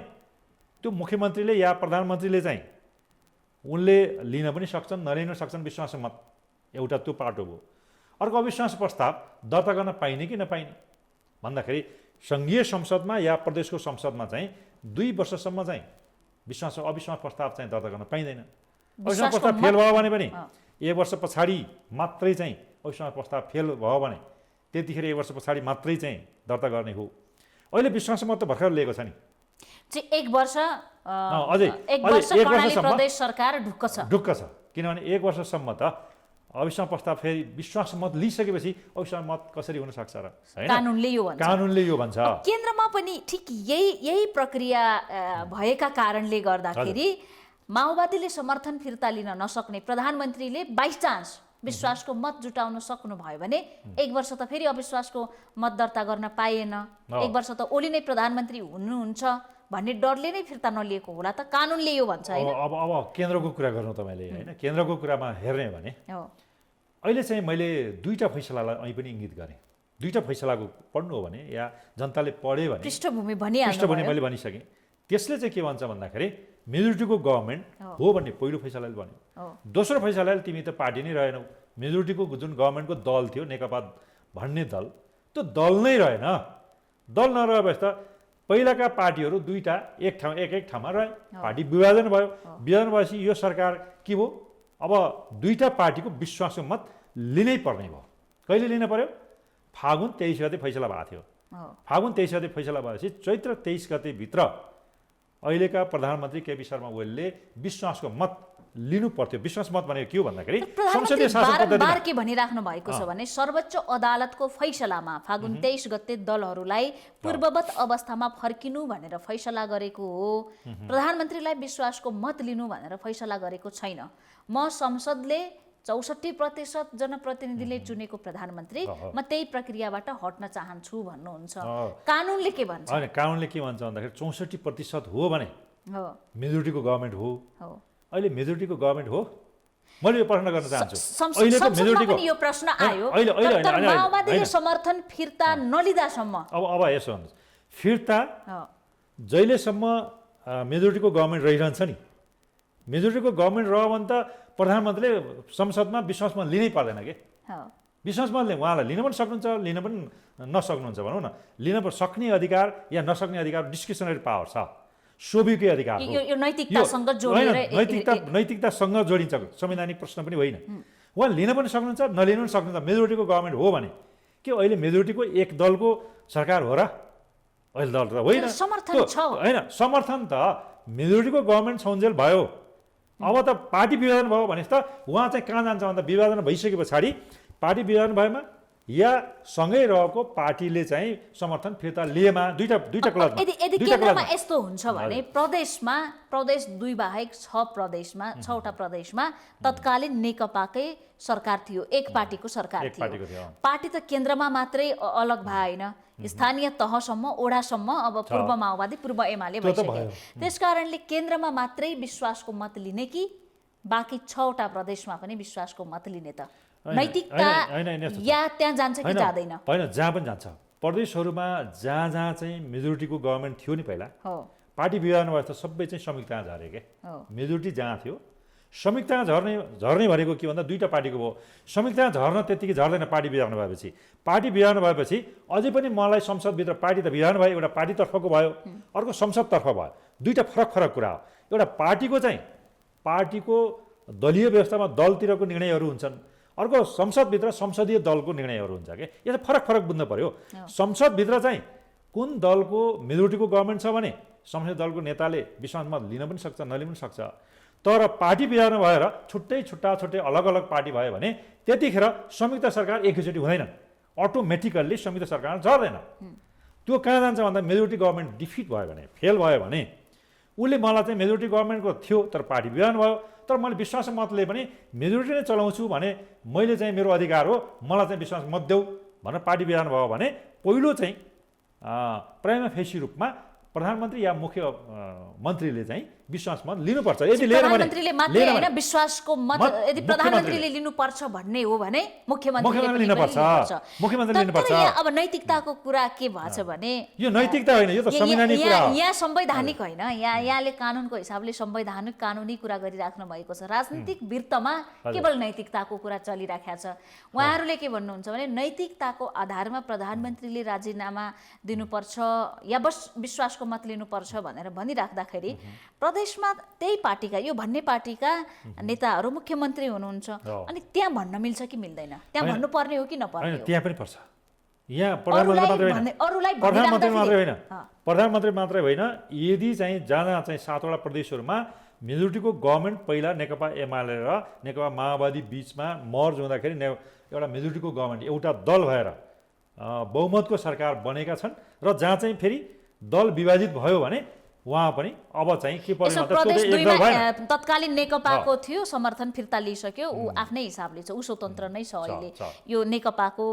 त्यो मुख्यमन्त्रीले या प्रधानमन्त्रीले चाहिँ उनले लिन पनि सक्छन्, नलिन सक्छन् विश्वास मत, एउटा त्यो पाटो भयो। अर्को अविश्वास प्रस्ताव दर्ता गर्न पाइने कि नपाइने भन्दाखेरि सङ्घीय संसदमा या प्रदेशको संसदमा चाहिँ 2 वर्षसम्म चाहिँ अविश्वास प्रस्ताव चाहिँ दर्ता गर्न पाइँदैन। अविश्वास प्रस्ताव फेल भयो भने पनि 1 वर्ष पछाडि मात्रै चाहिँ अविश्वास प्रस्ताव फेल भयो भने त्यतिखेर 1 वर्ष पछाडि मात्रै चाहिँ दर्ता गर्ने हो। अहिले विश्वास मत त भर्खर लिएको छ नि, 1 वर्ष प्रदेश सरकार ढुक्क छ किनभने 1 वर्षसम्म त अविश्वास प्रस्ताव फेरि विश्वास मत लिइसकेपछि अविश्वास मत कसरी हुन सक्छ र होइन, कानुनले यो भन्छ। केन्द्रमा पनि ठिक यही प्रक्रिया भएका कारणले गर्दाखेरि माओवादीले समर्थन फिर्ता लिन नसक्ने, प्रधानमन्त्रीले बाइ चान्स विश्वासको मत जुटाउन सक्नु भयो भने 1 वर्ष त फेरि अविश्वासको मत दर्ता गर्न पाइएन, 1 वर्ष त ओली नै प्रधानमन्त्री हुनुहुन्छ भन्ने डरले नै फिर्ता नलिएको होला त, कानुनले यो भन्छ हैन। अब केन्द्रको कुरा गर्नु तपाईले हैन, केन्द्रको कुरामा हेर्ने भने अहिले चाहिँ मैले 2टा फैसलालाई अहिले पनि इङ्गित गरेँ। 2टा फैसलाको पढ्नु हो भने या जनताले पढे भने पृष्ठभूमि मैले भनिसकेँ। त्यसले चाहिँ के भन्छ भन्दाखेरि मेजोरिटीको गभर्मेन्ट हो भन्ने पहिलो फैसलाले भन्यो। दोस्रो फैसलाले तिमी त पार्टी नै रहेनौ, मेजोरिटीको जुन गभर्मेन्टको दल थियो नेकपा भन्ने दल, त्यो दल नै रहेन। दल नरहेपछि त पहिलाका पार्टीहरू 2टा एक ठाउँमा रहे, पार्टी विभाजन भयो। विभाजन भएपछि यो सरकार के भयो, अब 2टा पार्टीको विश्वासको मत लिनै पर्ने भयो। कहिले लिन पर्यो, फागुन 23 गते फैसला भएको थियो। फागुन 23 गते फैसला भएपछि चैत्र 23 गतेभित्र अहिलेका प्रधानमन्त्री केपी शर्मा ओलीले विश्वासको मत लिनु पर्थ्यो। विश्वास मत भनेको के हो भन्दाखेरि संसदीय शासन पद्धतिमा बारम्बार के भनिराख्नु भएको छ भने सर्वोच्च अदालतको फैसलामा फागुन 23 गते दलहरूलाई पूर्ववत अवस्थामा फर्किनु भनेर फैसला गरेको हो। प्रधानमन्त्रीलाई विश्वासको मत लिनु भनेर फैसला गरेको छैन। म संसदले 64% जनप्रतिनिधिले चुनेको प्रधानमन्त्री म त्यही प्रक्रियाबाट हट्न चाहन्छु भन्नुहुन्छ। कानुनले के भन्छ? हैन, कानुनले के भन्छ भन्दाखेरि 64% हो भने मेजोरिटीको गभर्नमेन्ट हो। अहिले मेजोरिटीको गभर्नमेन्ट हो। मैले यो प्रश्न गर्न चाहन्छु, अहिलेको मेजोरिटीको यो प्रश्न आयो तर माओवादीले समर्थन फिर्ता नलिदासम्म अब यसो भन्नुहोस्, फिर्ता जहिलेसम्म मेजोरिटीको गभर्नमेन्ट रहिरहन्छ नि, मेजोरिटीको गभर्नमेन्ट रह्यो भने त प्रधानमन्त्रीले संसदमा विश्वास मत लिनै पर्दैन के। विश्वास मतले उहाँलाई लिन पनि सक्नुहुन्छ, लिन पनि नसक्नुहुन्छ भनौँ न। लिन पनि सक्ने अधिकार या नसक्ने अधिकार डिस्क्रिसनरी पावर छ, सोभिकै अधिकार हो। यो नैतिकतासँग जोडेर नैतिकतासँग जोडिन्छ, संवैधानिक प्रश्न पनि होइन। उहाँ लिन पनि सक्नुहुन्छ, नलिन पनि सक्नुहुन्छ। मेजोरिटीको गभर्नमेन्ट हो भने के अहिले मेजोरिटीको एक दलको सरकार हो र? अहिले दल त होइन, होइन समर्थन त मेजोरिटीको गभर्नमेन्ट छौन्जेल भयो। अब त पार्टी विभाजन भयो भने त उहाँ चाहिँ कहाँ जान्छ भन्दा विभाजन भइसके पछाडि पार्टी विभाजन भएमा या सँगै रहेको पार्टीले चाहिँ समर्थन फिर्ता लिएमा दुईटा क्लबमा यदि केन्द्रमा यस्तो हुन्छ भने प्रदेश 2 बाहेक 6वटा प्रदेशमा तत्कालीन नेकपाकै सरकार थियो, एक पार्टीको सरकार थियो। पार्टी त केन्द्रमा मात्रै अलग भएन, स्थानीय तहसम्म ओडासम्म अब पूर्व माओवादी पूर्व एमाले भइसक्यो। त्यसकारणले केन्द्रमा मात्रै विश्वासको मत लिने कि बाँकी 6वटा प्रदेशमा पनि विश्वासको मत लिने त नैतिकता या त्यहाँ जान्छ कि जाँदैन? होइन, जहाँ पनि जान्छ। प्रदेशहरूमा जहाँ चाहिँ मेजोरिटीको गभर्नमेन्ट थियो नि पहिला, पार्टी विभाजन भएपछि सबै चाहिँ संयुक्तमा झरे के। मेजोरिटी जहाँ थियो संयुक्तमा झर्ने भनेको के भन्दा दुईटा पार्टीको भयो। संयुक्तमा झर्न त्यतिकै झर्दैन पार्टी विभाजन भएपछि। पार्टी विभाजन भएपछि अझै पनि मलाई संसदभित्र पार्टी त विभाजन भयो, एउटा पार्टीतर्फको भयो, अर्को संसदतर्फ भयो। दुईटा फरक कुरा हो। एउटा पार्टीको दलीय व्यवस्थामा दलतिरको निर्णयहरू हुन्छन्, अर्को संसदभित्र संसदीय दलको निर्णयहरू हुन्छ के। यो त फरक बुझ्नु पर्यो। संसदभित्र चाहिँ कुन दलको मेजोरिटीको गभर्नमेन्ट छ भने संसदीय दलको नेताले विश्वास मत लिन पनि सक्छ, नलिन पनि सक्छ। तर पार्टी विभाजन भएर छुट्टै अलग अलग पार्टी भयो भने त्यतिखेर संयुक्त सरकार एकैचोटि हुँदैन, अटोमेटिकल्ली संयुक्त सरकार झर्दैन। त्यो कहाँ जान्छ भन्दा मेजोरिटी गभर्नमेन्ट डिफिट भयो भने, फेल भयो भने, उसले मलाई चाहिँ मेजोरिटी गभर्नमेन्टको थियो तर पार्टी विभाजन भयो, तर मैले विश्वास मतले पनि मेजोरिटी नै चलाउँछु भने मैले चाहिँ मेरो अधिकार हो, मलाई चाहिँ विश्वास मत देऊ भनेर पार्टी विभाजन भयो भने पहिलो चाहिँ प्राइमा फेसी रूपमा प्रधानमन्त्री या मुख्य मन्त्रीले चाहिँ विश्वास मत लिनुपर्छ। यदि प्रधानमन्त्रीले मात्रै हैन विश्वासको मत यदि प्रधानमन्त्रीले लिनुपर्छ भन्ने हो भने मुख्यमन्त्रीले लिनुपर्छ। मुख्यमन्त्रीले लिनुपर्छ। अब नैतिकताको कुरा के भन्छ भने यो नैतिकता होइन, यो त संवैधानिक कुरा हो। यहाँ संवैधानिक होइन, यहाँले कानुनको हिसाबले संवैधानिक कानुनी कुरा गरिराख्नु भएको छ। राजनीतिक वृत्तमा केवल नैतिकताको कुरा चलिराखेको छ। उहाँहरूले के भन्नुहुन्छ भने नैतिकताको आधारमा प्रधानमन्त्रीले राजीनामा दिनुपर्छ या बस विश्वासको मत लिनुपर्छ भनेर भनिराख्दाखेरि प्रदेशमा त्यही पार्टीका यो भन्ने पार्टीका नेताहरू मुख्यमन्त्री हुनुहुन्छ, अनि त्यहाँ भन्न मिल्छ कि मिल्दैन? त्यहाँ भन्नुपर्ने हो कि नपर्ने हो? त्यहाँ पनि पर्छ। यहाँ प्रधानमन्त्री मात्रै होइन, यदि चाहिँ जहाँ चाहिँ 7वटा प्रदेशहरूमा मेजोरिटीको गभर्नमेन्ट पहिला नेकपा एमाले र नेकपा माओवादी बीचमा मर्ज हुँदाखेरि एउटा मेजोरिटीको गभर्नमेन्ट एउटा दल भएर बहुमतको सरकार बनेका छन् र जहाँ चाहिँ फेरि दल विभाजित भयो भने उहाँ पनि अब चाहिँ के पर्यो तत्कालीन नेकपाको थियो, समर्थन फिर्ता लिइसक्यो, ऊ आफ्नै हिसाबले छ, ऊ स्वतन्त्र नै छ। अहिले यो नेकपाको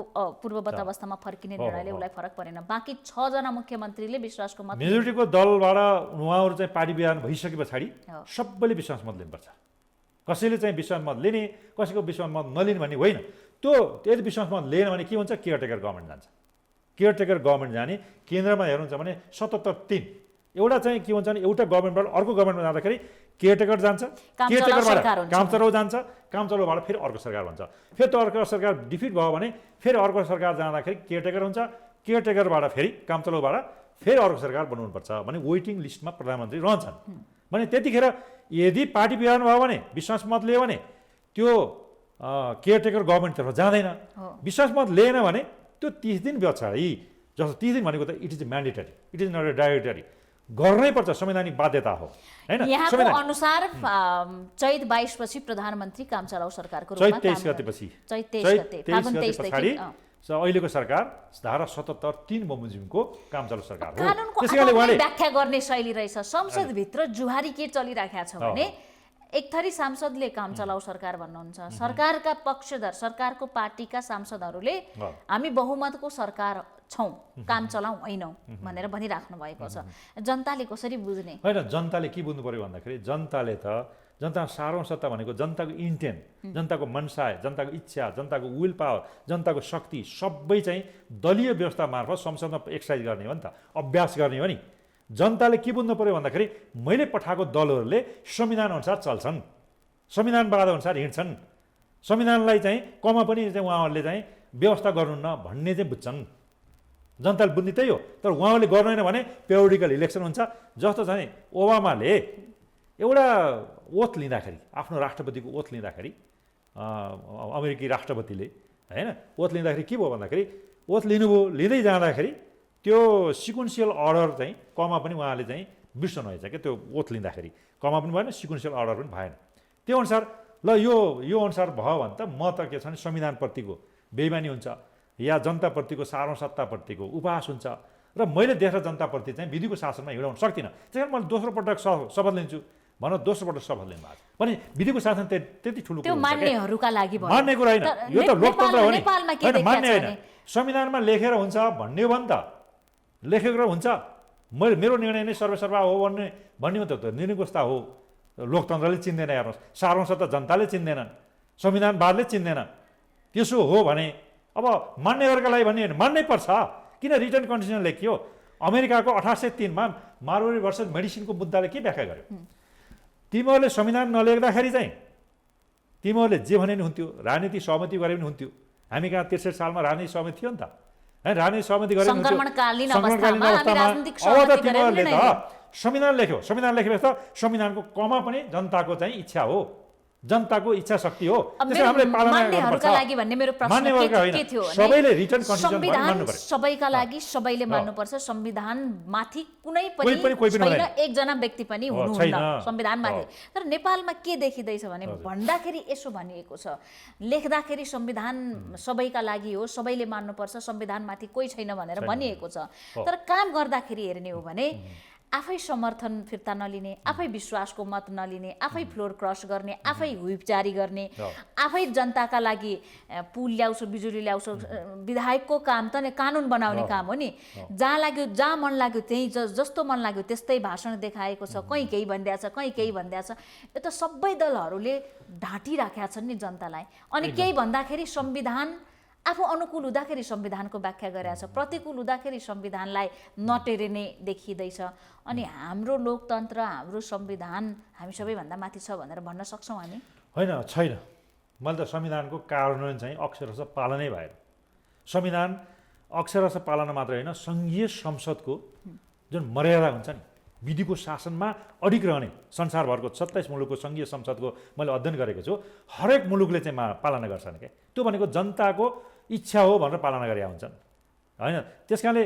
पूर्ववत अवस्थामा फर्किने निर्णयले उसलाई फरक परेन। बाँकी 6 जना मुख्यमन्त्रीले विश्वासको मत मेजोरिटीको दलबाट उहाँहरू चाहिँ पार्टी विभाजन भइसके पछाडि सबैले विश्वास मत लिनुपर्छ। कसैले चाहिँ विश्वास मत लिने, कसैको विश्वास मत नलिने भन्ने होइन। त्यो यदि विश्वास मत लिएन भने के हुन्छ, केयरटेकर गभर्नमेन्ट जान्छ। केयरटेकर गभर्नमेन्ट जाने केन्द्रमा हेर्नुहुन्छ भने 77-3 एउटा चाहिँ के हुन्छ भने एउटा गभर्नमेन्टबाट अर्को गभर्नमेन्टमा जाँदाखेरि केयरटेकर जान्छ, केयरटेकरबाट काम चलाउ जान्छ, काम चलाउबाट फेरि अर्को सरकार हुन्छ, फेरि त्यो अर्को सरकार डिफिट भयो भने फेरि अर्को सरकार जाँदाखेरि केयरटेकर हुन्छ, केयरटेकरबाट फेरि काम चलाउबाट फेरि अर्को सरकार बनाउनुपर्छ भने वेटिङ लिस्टमा प्रधानमन्त्री रहन्छन्। भने त्यतिखेर यदि पार्टी विभाजन भयो भने विश्वास मत लियो भने त्यो केयरटेकर गभर्नमेन्टतर्फ जाँदैन। विश्वास मत लिएन भने त्यो 30 दिन पछाडि जस्तो 30 दिन भनेको त it is mandatory, it is not a directory, गर्नै पर्छ, संवैधानिक बाध्यता हो हैन। यहाँको अनुसार चैत 22 पछि प्रधानमन्त्री काम चलाउ सरकारको चैत रूपमा 23 गतेपछि चैत 23 गते फागुन 23 पछाडि देखि अहिलेको सरकार धारा 77 3 बमोजिमको काम चालु सरकार हो। कानुनको त्यसैले उहाँले व्याख्या गर्ने शैली रहेछ। संसदभित्र जुहारी के चलिराखेको छ भने एक थरी सांसदले काम चलाउ सरकार भन्नुहुन्छ, सरकारका पक्षधर सरकारको पार्टीका सांसदहरूले हामी बहुमतको सरकार छौँ, काम चलाउ होइनौँ भनेर भनिराख्नु भएको छ। जनताले कसरी बुझ्ने? होइन, जनताले के बुझ्नु पर्यो भन्दाखेरि जनता सार्वभौम सत्ता भनेको जनताको इन्टेन्ट, जनताको मनसाय, जनताको इच्छा, जनताको विल पावर, जनताको शक्ति सबै चाहिँ दलीय व्यवस्था मार्फत संसदमा एक्सर्साइज गर्ने हो नि त, अभ्यास गर्ने हो नि। जनताले के बुझ्नु पर्यो भन्दाखेरि मैले पठाएको दलहरूले संविधान अनुसार चल्छन्, संविधानवाद अनुसार हिँड्छन्, संविधानलाई चाहिँ कमा पनि चाहिँ उहाँहरूले चाहिँ व्यवस्था गर्नुहुन्न भन्ने चाहिँ बुझ्छन्। जनताले बुझ्ने त्यही हो। तर उहाँहरूले गर्दैन भने पेरियोडिकल इलेक्सन हुन्छ। जस्तो चाहिँ ओबामाले एउटा ओथ लिँदाखेरि, आफ्नो राष्ट्रपतिको ओथ लिँदाखेरि, अमेरिकी राष्ट्रपतिले होइन ओथ लिँदाखेरि के भयो भन्दाखेरि ओथ लिनुभयो, लिँदै जाँदाखेरि त्यो सिक्वेन्सियल अर्डर चाहिँ कमा पनि उहाँले चाहिँ बिर्सनु भएछ क्या। त्यो ओथ लिँदाखेरि कमा पनि भएन, सिक्वेन्सियल अर्डर पनि भएन। त्यो अनुसार ल यो अनुसार भयो भने त म त के छ भने संविधानप्रतिको बेइमानी हुन्छ या जनताप्रतिको सार्वभौम सत्ताप्रतिको उपहास हुन्छ र मैले देश र जनताप्रति चाहिँ विधिको शासनमा हिँडाउन सक्दिनँ। त्यही कारण मैले दोस्रो पटक शपथ लिन्छु भनेर दोस्रो पटक शपथ लिनु भएको छ भने विधिको शासन त्यति ठुलो त्यो मान्नेहरूका लागि भयो। मान्ने कुरा होइन, यो त लोकतन्त्र हो नि। नेपालमा के होइन, मान्ने होइन, देखिन्छ? संविधानमा लेखेर हुन्छ भन्ने हो भने त लेखेको हुन्छ। मेरो निर्णय नै सर्वसर्वा हो भन्ने हो त निर्णय कस्ता हो? लोकतन्त्रले चिन्दैन, हेर्नुहोस्, सार्वभौम सत्ता जनताले चिन्दैनन्, संविधानवादले चिन्दैन। त्यसो हो भने अब मान्नेहरूका लागि भन्ने होइन, मान्नै पर्छ। किन रिटर्न कन्डिसन लेखियो? अमेरिकाको 1803 मा मार्वरी वर्सेस मेडिसिनको मुद्दाले के व्याख्या गर्यो? तिमीहरूले संविधान नलेख्दाखेरि चाहिँ तिमीहरूले जे भने नि हुन्थ्यो, राजनीति सहमति गरे पनि हुन्थ्यो। हामी कहाँ 63 सालमा राजनीति सहमति थियो नि त, होइन? राजनीति सहमति गरे पनि हुन्थ्यो। संक्रमणकालीन अब त तिमीहरूले त संविधान लेख्यो, संविधान लेखेपछि त संविधानको कमा पनि जनताको चाहिँ इच्छा हो, जनताको इच्छा शक्ति हो। त्यसैले हामीले पालना गर्नुपर्छ। लागि भन्ने मेरो प्रश्न के थियो भने सबैले रिटर्न कन्डिसन संविधान मान्नु पर्छ। सबैका लागि सबैले मान्नुपर्छ। संविधान माथि कुनै पनि छैन, एकजना व्यक्ति पनि हुनुहुन्न संविधान माथि। तर नेपालमा के देखिँदैछ भने भन्दाखेरि यसो भनिएको छ, लेख्दाखेरि संविधान सबैका लागि हो, सबैले मान्नुपर्छ, संविधानमाथि कोही छैन भनेर भनिएको छ। तर काम गर्दाखेरि हेर्ने हो भने आफै समर्थन फिर्ता नलिने, आफै विश्वासको मत नलिने, आफै फ्लोर क्रस गर्ने, आफै हुइप जारी गर्ने, आफै जनताका लागि पुल ल्याउँछु, बिजुली ल्याउँछु, विधायकको काम त नि कानुन बनाउने काम हो नि। जहाँ लाग्यो, जहाँ मन लाग्यो त्यही, जस्तो मन लाग्यो त्यस्तै भाषण देखाएको छ, कहीँ केही भनिदिएको छ, कहीँ केही भनिदिएको छ। यो त सबै दलहरूले ढाँटिराखेका छन् नि जनतालाई। अनि केही भन्दाखेरि संविधान आफू अनुकूल हुँदाखेरि संविधानको व्याख्या गरेको छ, प्रतिकूल हुँदाखेरि संविधानलाई नटेर्ने देखिँदैछ। अनि हाम्रो लोकतन्त्र, हाम्रो संविधान हामी सबैभन्दा माथि छ भनेर भन्न सक्छौँ हामी? होइन, छैन। मैले त संविधानको कार्यान्वयन चाहिँ अक्षरशः पालनै भएन। संविधान अक्षरशः पालना मात्र होइन, सङ्घीय संसदको जुन मर्यादा हुन्छ नि, विधिको शासनमा अडिग रहने, संसारभरको 27 मुलुकको सङ्घीय संसदको मैले अध्ययन गरेको छु, हरेक मुलुकले चाहिँ पालना गर्छन् क्या। त्यो भनेको जनताको इच्छा हो भनेर पालना गरेका हुन्छन्, होइन? त्यस कारणले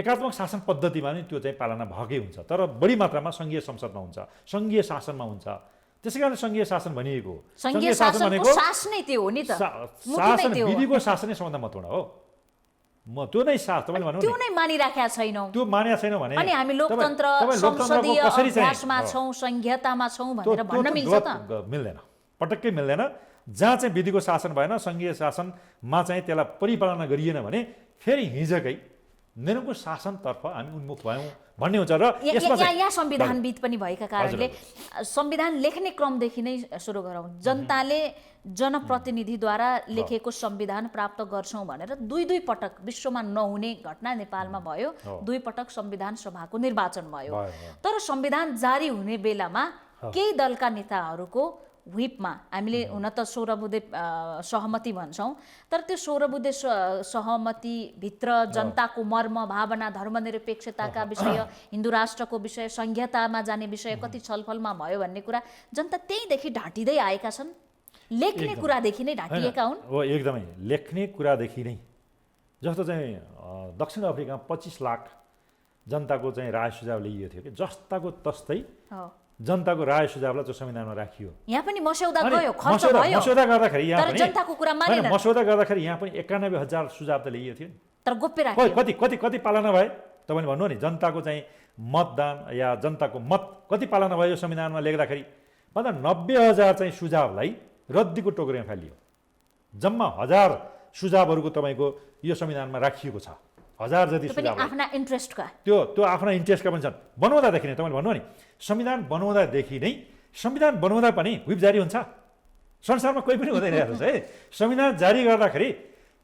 एकात्मक शासन पद्धतिमा नि त्यो चाहिँ पालना भएकै हुन्छ, तर बढी मात्रामा सङ्घीय संसदमा हुन्छ, सङ्घीय शासनमा हुन्छ। त्यसै कारण सङ्घीय शासन भनिएको हो। सङ्घीय शासन भनेको शासनै त्यो हो नि त, शासन विधिको शासनै सबभन्दा महत्त्वपूर्ण हो। म त्यो नै तपाईँले भन्नु त्यो नै मानिराखेका छैनौँ, त्यो मानेका छैनौँ भने अनि हामी लोकतन्त्र संसदीय अभ्यासमा छौँ, संघीयतामा छौँ भनेर भन्न मिल्छ त? मिल्दैन, पटक्कै मिल्दैन। जहाँ चाहिँ विधिको शासन भएन, सङ्घीय शासनमा चाहिँ त्यसलाई परिपालना गरिएन भने फेरि हिजोकै निरङ्कुश शासनतर्फ हामी उन्मुख भयौँ भन्ने हुन्छ। र यहाँ संविधानविद पनि भएका कारणले संविधान लेख्ने क्रमदेखि नै सुरु गरौँ। जनताले जनप्रतिनिधिद्वारा लेखेको संविधान प्राप्त गर्छौँ भनेर दुई पटक विश्वमा नहुने घटना नेपालमा भयो। 2 पटक संविधान सभाको निर्वाचन भयो। तर संविधान जारी हुने बेलामा केही दलका नेताहरूको व्हिपमा हामीले हुन त 16 बुँदे सहमति भन्छौँ, तर त्यो 16 बुँदे सहमतिभित्र जनताको मर्म, भावना, धर्मनिरपेक्षताका विषय, हिन्दू राष्ट्रको विषय, संघीयतामा जाने विषय कति छलफलमा भयो भन्ने कुरा जनता त्यहीँदेखि ढाँटिँदै आएका छन्। लेख्ने कुरादेखि नै ढाँटिएका हुन्। हो, एकदमै लेख्ने कुरादेखि नै जस्तो चाहिँ दक्षिण अफ्रिकामा 25 लाख जनताको चाहिँ राय सुझाव ल्याइएको थियो कि जस्ताको तस्तै जनताको राय सुझावलाई चाहिँ संविधानमा राखियो। यहाँ पनि मस्यौदा अनि गयो, खर्च भयो, मस्यौदा गर्दाखेरि यहाँ तर पनि जनताको कुरा मानेन। मस्यौदा गर्दाखेरि यहाँ पनि 91,000 सुझाव त ल्याइएको थियो नि, तर गोप्य राख्यो। कति कति कति पालना भए तपाईँले भन्नु नि, जनताको चाहिँ मतदान या जनताको मत कति पालना भयो संविधानमा लेख्दाखेरि भन्दा 90,000 चाहिँ सुझावलाई रद्दीको टोकरीमा फालियो। जम्मा 1000 सुझावहरूको तपाईँको यो संविधानमा राखिएको छ। 1000 जति सुझाव आफ्ना इन्ट्रेस्टका त्यो आफ्ना इन्ट्रेस्टका पनि छन्। बनाउँदादेखि नै तपाईँले भन्नु नि, संविधान बनाउँदादेखि नै संविधान बनाउँदा पनि व्हिप जारी हुन्छ? संसारमा कोही पनि हुँदैन हेर्नुहोस् है। संविधान जारी गर्दाखेरि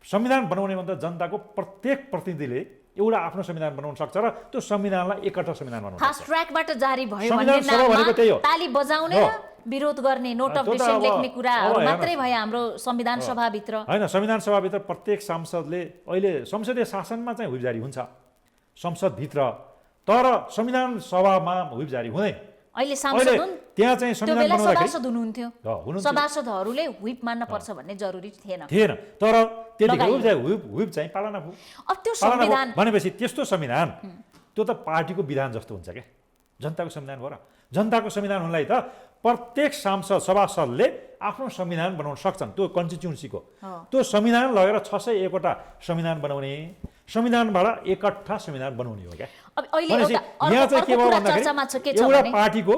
संविधान बनाउने भन्दा जनताको प्रत्येक प्रतिनिधिले एउटा आफ्नो संविधान बनाउन सक्छ र त्यो संविधानलाई एकट्ठा संविधान बनाउन फास्ट ट्र्याकबाट जारी भयो संविधान भन्ने सभा भनेको त्यही हो। नाममा ताली बजाउने र विरोध गर्ने, नोट अफ डिसिसन लेख्ने कुराहरू मात्रै भयो हाम्रो संविधान सभाभित्र। होइन, संविधान सभाभित्र प्रत्येक सांसदले अहिले संसदीय शासनमा चाहिँ व्हिप जारी हुन्छ संसदभित्र, तर संविधान सभामा व्हिप जारी हुँदैन। अहिले सांसद हुन्, त्यहाँ चाहिँ त्यो संविधान बेला बनाउँदाखेरि सभासद हुनुहुन्थ्यो, सभासदहरूले व्हिप मान्न पर्छ भन्ने जरुरी थिएन। तर त्यतिखेर व्हिप चाहिँ पालना भयो। अब त्यो संविधान भनेपछि त्यस्तो संविधान त्यो त पार्टीको विधान जस्तो हुन्छ क्या, जनताको संविधान भयो र। जनताको संविधान हुनलाई त प्रत्येक सांसद सभासदले आफ्नो संविधान बनाउन सक्छन्। त्यो कन्स्टिट्युन्सीको त्यो संविधान लगेर 601 वटा संविधान बनाउने, संविधानबाट एकट्ठा संविधान बनाउने हो क्या। अब अहिले यहाँ चाहिँ के भयो भन्दाखेरि एउटा पार्टीको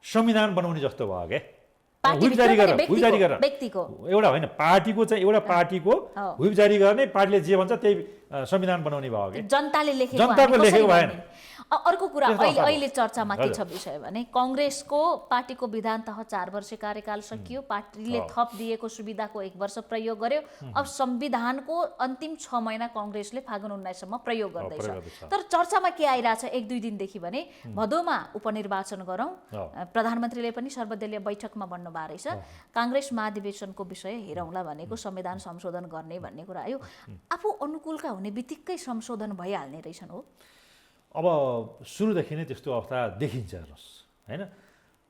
संविधान बनाउने जस्तो भयो क्या। व्हिप जारी गरेर व्यक्तिको एउटा होइन, पार्टीको चाहिँ एउटा पार्टीको व्हिप जारी गर्ने, पार्टीले जे भन्छ त्यही संविधान बनाउने भयो क्या। जनताले लेखेको भएन। अर्को कुरा अहिले चर्चामा के छ विषय भने कांग्रेसको पार्टीको विधान तह 4 वर्ष कार्यकाल सकियो, पार्टीले थप दिएको सुविधाको 1 वर्ष प्रयोग गर्यो। अब संविधानको अन्तिम 6 महिना कांग्रेसले फागुन 19 सम्म प्रयोग गर्दैछ। तर चर्चामा के आइरहेछ 1-2 दिनदेखि भने भदौमा उपनिर्वाचन गरौँ, प्रधानमन्त्रीले पनि सर्वदलीय बैठकमा भन्नुभएको रहेछ कांग्रेस महाधिवेशनको विषय हेरौँला भनेको, संविधान संशोधन गर्ने भन्ने कुरा आयो। आफू अनुकूलका हुने बित्तिकै संशोधन भइहाल्ने रहेछन् हो। अब सुरुदेखि नै त्यस्तो अवस्था देखिन्छ हेर्नुहोस् होइन।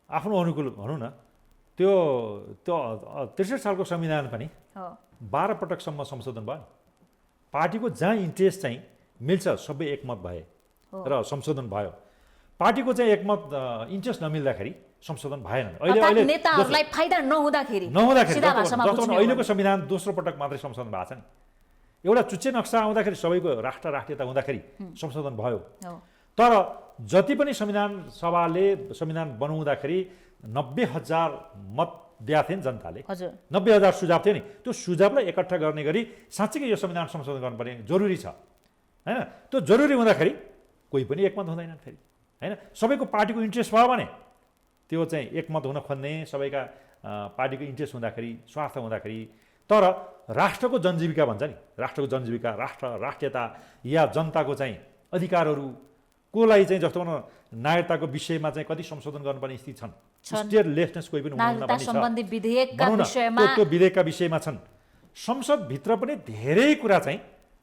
आफ्नो अनुकूल भनौँ न, त्यो 63 सालको संविधान पनि 12 पटकसम्म संशोधन भयो। पार्टीको जहाँ इन्ट्रेस्ट चाहिँ मिल्छ सबै एकमत भए र संशोधन भयो। पार्टीको चाहिँ एकमत इन्ट्रेस्ट नमिल्दाखेरि संशोधन भएन। अहिले नेताहरूलाई फाइदा नहुँदाखेरि अहिलेको संविधान दोस्रो पटक मात्रै संशोधन भएको छ नि। एउटा चुच्चे नक्सा आउँदाखेरि सबैको राष्ट्र राष्ट्रियता हुँदाखेरि संशोधन भयो। तर जति पनि संविधान सभाले संविधान बनाउँदाखेरि 90,000 मत दिएको थियो नि जनताले, 90,000 सुझाव थियो नि, त्यो सुझावलाई एकट्ठा गर्ने गरी साँच्चीकै यो संविधान संशोधन गर्नुपर्ने जरुरी छ होइन। त्यो जरुरी हुँदाखेरि कोही पनि एकमत हुँदैन फेरि होइन। सबैको पार्टीको इन्ट्रेस्ट भयो भने त्यो चाहिँ एकमत हुन खोज्ने, सबैका पार्टीको इन्ट्रेस्ट हुँदाखेरि, स्वार्थ हुँदाखेरि। तर राष्ट्रको जनजीविका भन्छ नि, राष्ट्रको जनजीविका, राष्ट्र राष्ट्रियता या जनताको चाहिँ अधिकारहरूकोलाई चाहिँ जस्तो भनौँ नागरिकताको विषयमा चाहिँ कति संशोधन गर्नुपर्ने स्थिति छन्। स्टेटलेसनेस कोही पनि हुनुहुन्न त्यो विधेयकका विषयमा छन्। संसदभित्र पनि धेरै कुरा चाहिँ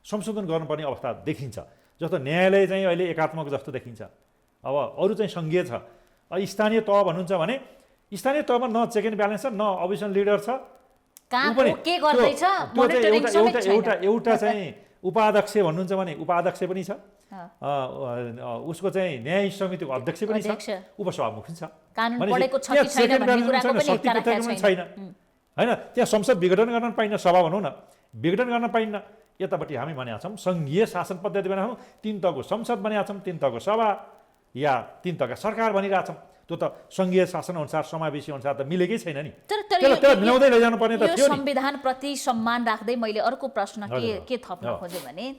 संशोधन गर्नुपर्ने अवस्था देखिन्छ। जस्तो न्यायालय चाहिँ अहिले एकात्मक जस्तो देखिन्छ। अब अरू चाहिँ सङ्घीय छ। स्थानीय तह भन्नुहुन्छ भने स्थानीय तहमा न चेक एन्ड ब्यालेन्स छ, न अपोजिसन लिडर छ। एउटा चाहिँ उपाध्यक्ष भन्नुहुन्छ भने उपाध्यक्ष पनि छ, उसको चाहिँ न्याय समितिको अध्यक्ष पनि छ, उपसभामुख छ। छैन होइन। त्यहाँ संसद विघटन गर्न पाइन्न, सभा भनौँ न विघटन गर्न पाइन्न। यतापट्टि हामी भनेका छौँ सङ्घीय शासन पद्धति भनेका छौँ, 3 तहको संसद भनेका छौँ, 3 तहको सभा या 3 तहका सरकार भनिरहेछौँ। त्यो त सङ्घीय शासन अनुसार समावेशी अनुसार त मिलेकै छैन नि। मिलाउँदै लैजानु पर्ने त थियो नि। संविधान प्रति सम्मान राख्दै मैले अर्को प्रश्न के थप्न खोजेँ भने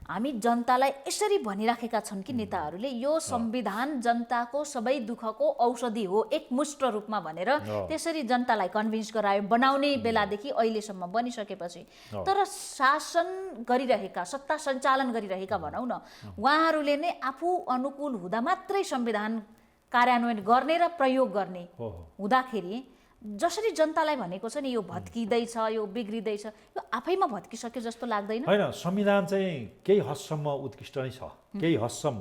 हामी जनतालाई यसरी भनिराखेका छन् कि नेताहरूले यो संविधान जनताको सबै दुःखको औषधि हो एकमुष्ट रूपमा भनेर त्यसरी जनतालाई कन्भिन्स गरायो बनाउने बेलादेखि अहिलेसम्म बनिसकेपछि। तर शासन गरिरहेका, सत्ता सञ्चालन गरिरहेका भनौँ न, उहाँहरूले नै आफू अनुकूल हुँदा मात्रै संविधान कार्यान्वयन गर्ने र प्रयोग गर्ने हुँदाखेरि जसरी जनतालाई भनेको छ नि यो भत्किँदैछ, यो बिग्रिँदैछ, यो आफैमा भत्किसक्यो जस्तो लाग्दैन? होइन, संविधान चाहिँ केही हदसम्म उत्कृष्ट नै छ, केही हदसम्म।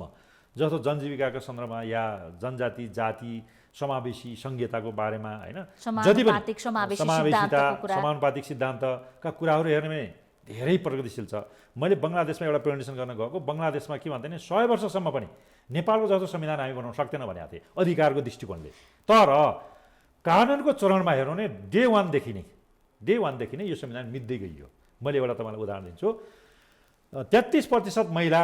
जस्तो जनजीविकाको सन्दर्भमा या जनजाति जाति समावेशी संहिताको बारेमा होइन, समानुपातिक समावेशिता समानुपातिक सिद्धान्तका कुराहरू हेर्ने भने धेरै प्रगतिशील छ। मैले बङ्गलादेशमा एउटा प्रेजेन्टेसन गर्न गएको, बङ्गलादेशमा के भन्दैन 100 वर्षसम्म पनि नेपालको जस्तो संविधान हामी बनाउन सक्दैन भनेको थिएँ अधिकारको दृष्टिकोणले। तर कानुनको चरणमा हेर्नु भने डे वानदेखि नै यो संविधान मिच्दै गइयो। मैले एउटा तपाईँलाई उदाहरण दिन्छु। 33% महिला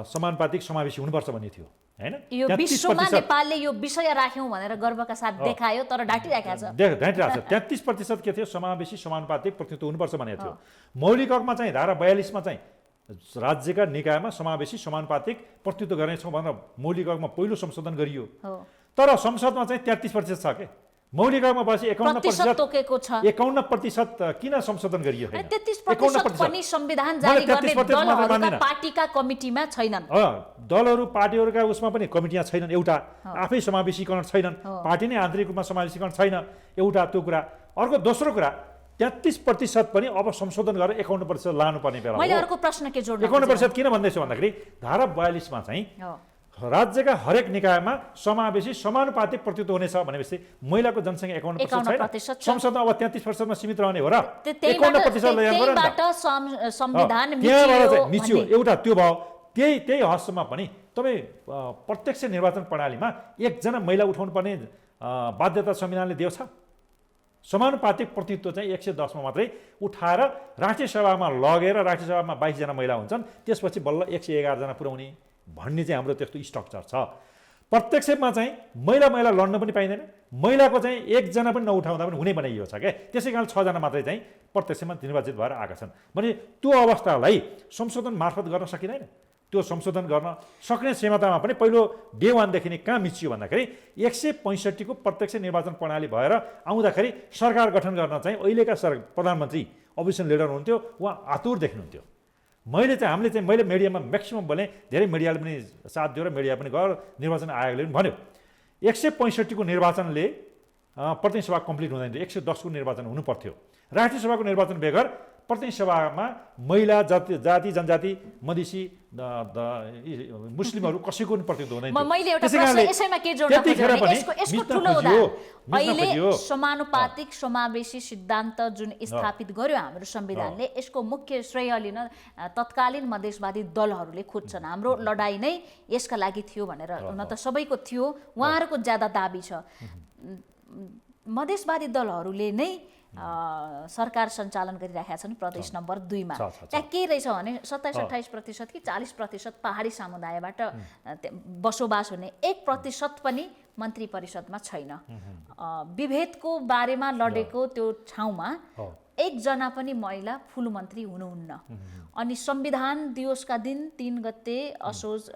समानुपातिक समावेशी हुनुपर्छ भन्ने थियो हैन। यो विश्वमा नेपालले यो विषय राख्यौं भनेर गर्वका साथ देखायो, तर ढाँटिराखेको छ। ढाँटिरहेको छ। 33% के थियो समावेशी समानुपातिक प्रतिनिधित्व हुनुपर्छ भनेको थियो। मौलिक हकमा चाहिँ धारा 42 मा चाहिँ राज्यका निकायमा समावेशी समानुपातिक प्रतिनिधित्व गर्नेछौँ भनेर मौलिक हकमा पहिलो संशोधन गरियो। तर संसदमा चाहिँ 33% छ के। मौलिक हकमा बसी 51% तोकेको छ। 51% किन संशोधन गरियो? 33% पनि संविधान जारी गर्ने दलहरुका पार्टीका कमिटीमा छैनन्। दलहरु पार्टीहरुका उसमा पनि कमिटीमा छैनन्। एउटा आफै समावेशीकरण छैनन्, पार्टी नै आन्तरिक रूपमा समावेशीकरण छैन, एउटा त्यो कुरा। अर्को दोस्रो कुरा 33% पनि अब संशोधन गरेर 51% लानुपर्ने बेला हो। मैले अर्को प्रश्न के जोड्न 51% किन भन्दैछु भन्दाखेरि धारा 42 मा चाहिँ राज्यका हरेक निकायमा समावेशी समानुपातिक प्रतिनिधित्व हुनेछ भनेपछि महिलाको जनसङ्ख्या 51% छैन, संसदमा अब 33% मा सीमित रहने हो र 51% ल्याउनु पर्यो नि त। संविधान मिच्यो एउटा त्यो भयो। त्यही हदसम्म पनि तपाई प्रत्यक्ष निर्वाचन प्रणालीमा एकजना महिला उठाउनु पर्ने बाध्यता संविधानले दिएको छ। समानुपातिक प्रतिनिधित्व चाहिँ 110 मा मात्रै उठाएर राष्ट्रिय सभामा लगेर राष्ट्रिय सभामा 22 जना महिला हुन्छन्, त्यसपछि बल्ल 111 जना पुर्याउने भन्ने चाहिँ हाम्रो त्यस्तो स्ट्रक्चर छ। प्रत्यक्षमा चाहिँ महिला लड्न पनि पाइँदैन, महिलाको चाहिँ एकजना पनि नउठाउँदा पनि हुने बनाइएको छ क्या। त्यसै कारण 6 जना मात्रै चाहिँ प्रत्यक्षमा निर्वाचित भएर आएका छन् भने त्यो अवस्थालाई संशोधन मार्फत गर्न सकिँदैन। त्यो संशोधन गर्न सक्ने क्षमतामा पनि पहिलो डे वानदेखि नै कहाँ मिचियो भन्दाखेरि 165 को प्रत्यक्ष निर्वाचन प्रणाली भएर आउँदाखेरि सरकार गठन गर्न चाहिँ अहिलेका प्रधानमन्त्री अपोजिसन लिडर हुनुहुन्थ्यो, उहाँ आतुर देख्नुहुन्थ्यो। मैले मिडियामा म्याक्सिमम बोलेँ, धेरै मिडियाले पनि साथ दियो र मिडिया पनि गयो, निर्वाचन आयोगले पनि भन्यो 165 को निर्वाचनले प्रतिनिधि सभा कम्प्लिट हुँदैन, 110 को निर्वाचन हुनु पर्थ्यो। राष्ट्रिय सभाको निर्वाचन बेगर प्रतिनिधि सभामा महिला जाति जनजाति मधेसी मुस्लिमहरू कसैको पनि प्रतिनिधित्व हुँदैन। मैले एउटा प्रश्न यसैमा के जोड्न खोजेँ, यसको ठुलो उदाहरण अहिले समानुपातिक समावेशी सिद्धान्त जुन स्थापित गर्यो हाम्रो संविधानले, यसको मुख्य श्रेय लिन तत्कालीन मधेसवादी दलहरूले खोज्छन्। हाम्रो लडाई नै यसका लागि थियो भनेर, हुन त सबैको थियो, उहाँहरूको ज्यादा दाबी छ। मधेसवादी दलहरूले नै सरकार सञ्चालन गरिरहेका छन् प्रदेश नम्बर 2 मा। त्यहाँ के रहेछ भने 27-28% कि 40% पहाडी समुदायबाट बसोबास हुने, 1% पनि मन्त्री परिषदमा छैन। विभेदको बारेमा लडेको त्यो ठाउँमा एकजना पनि महिला फुल मन्त्री हुनुहुन्न। अनि संविधान दिवसका दिन 3 गते असोज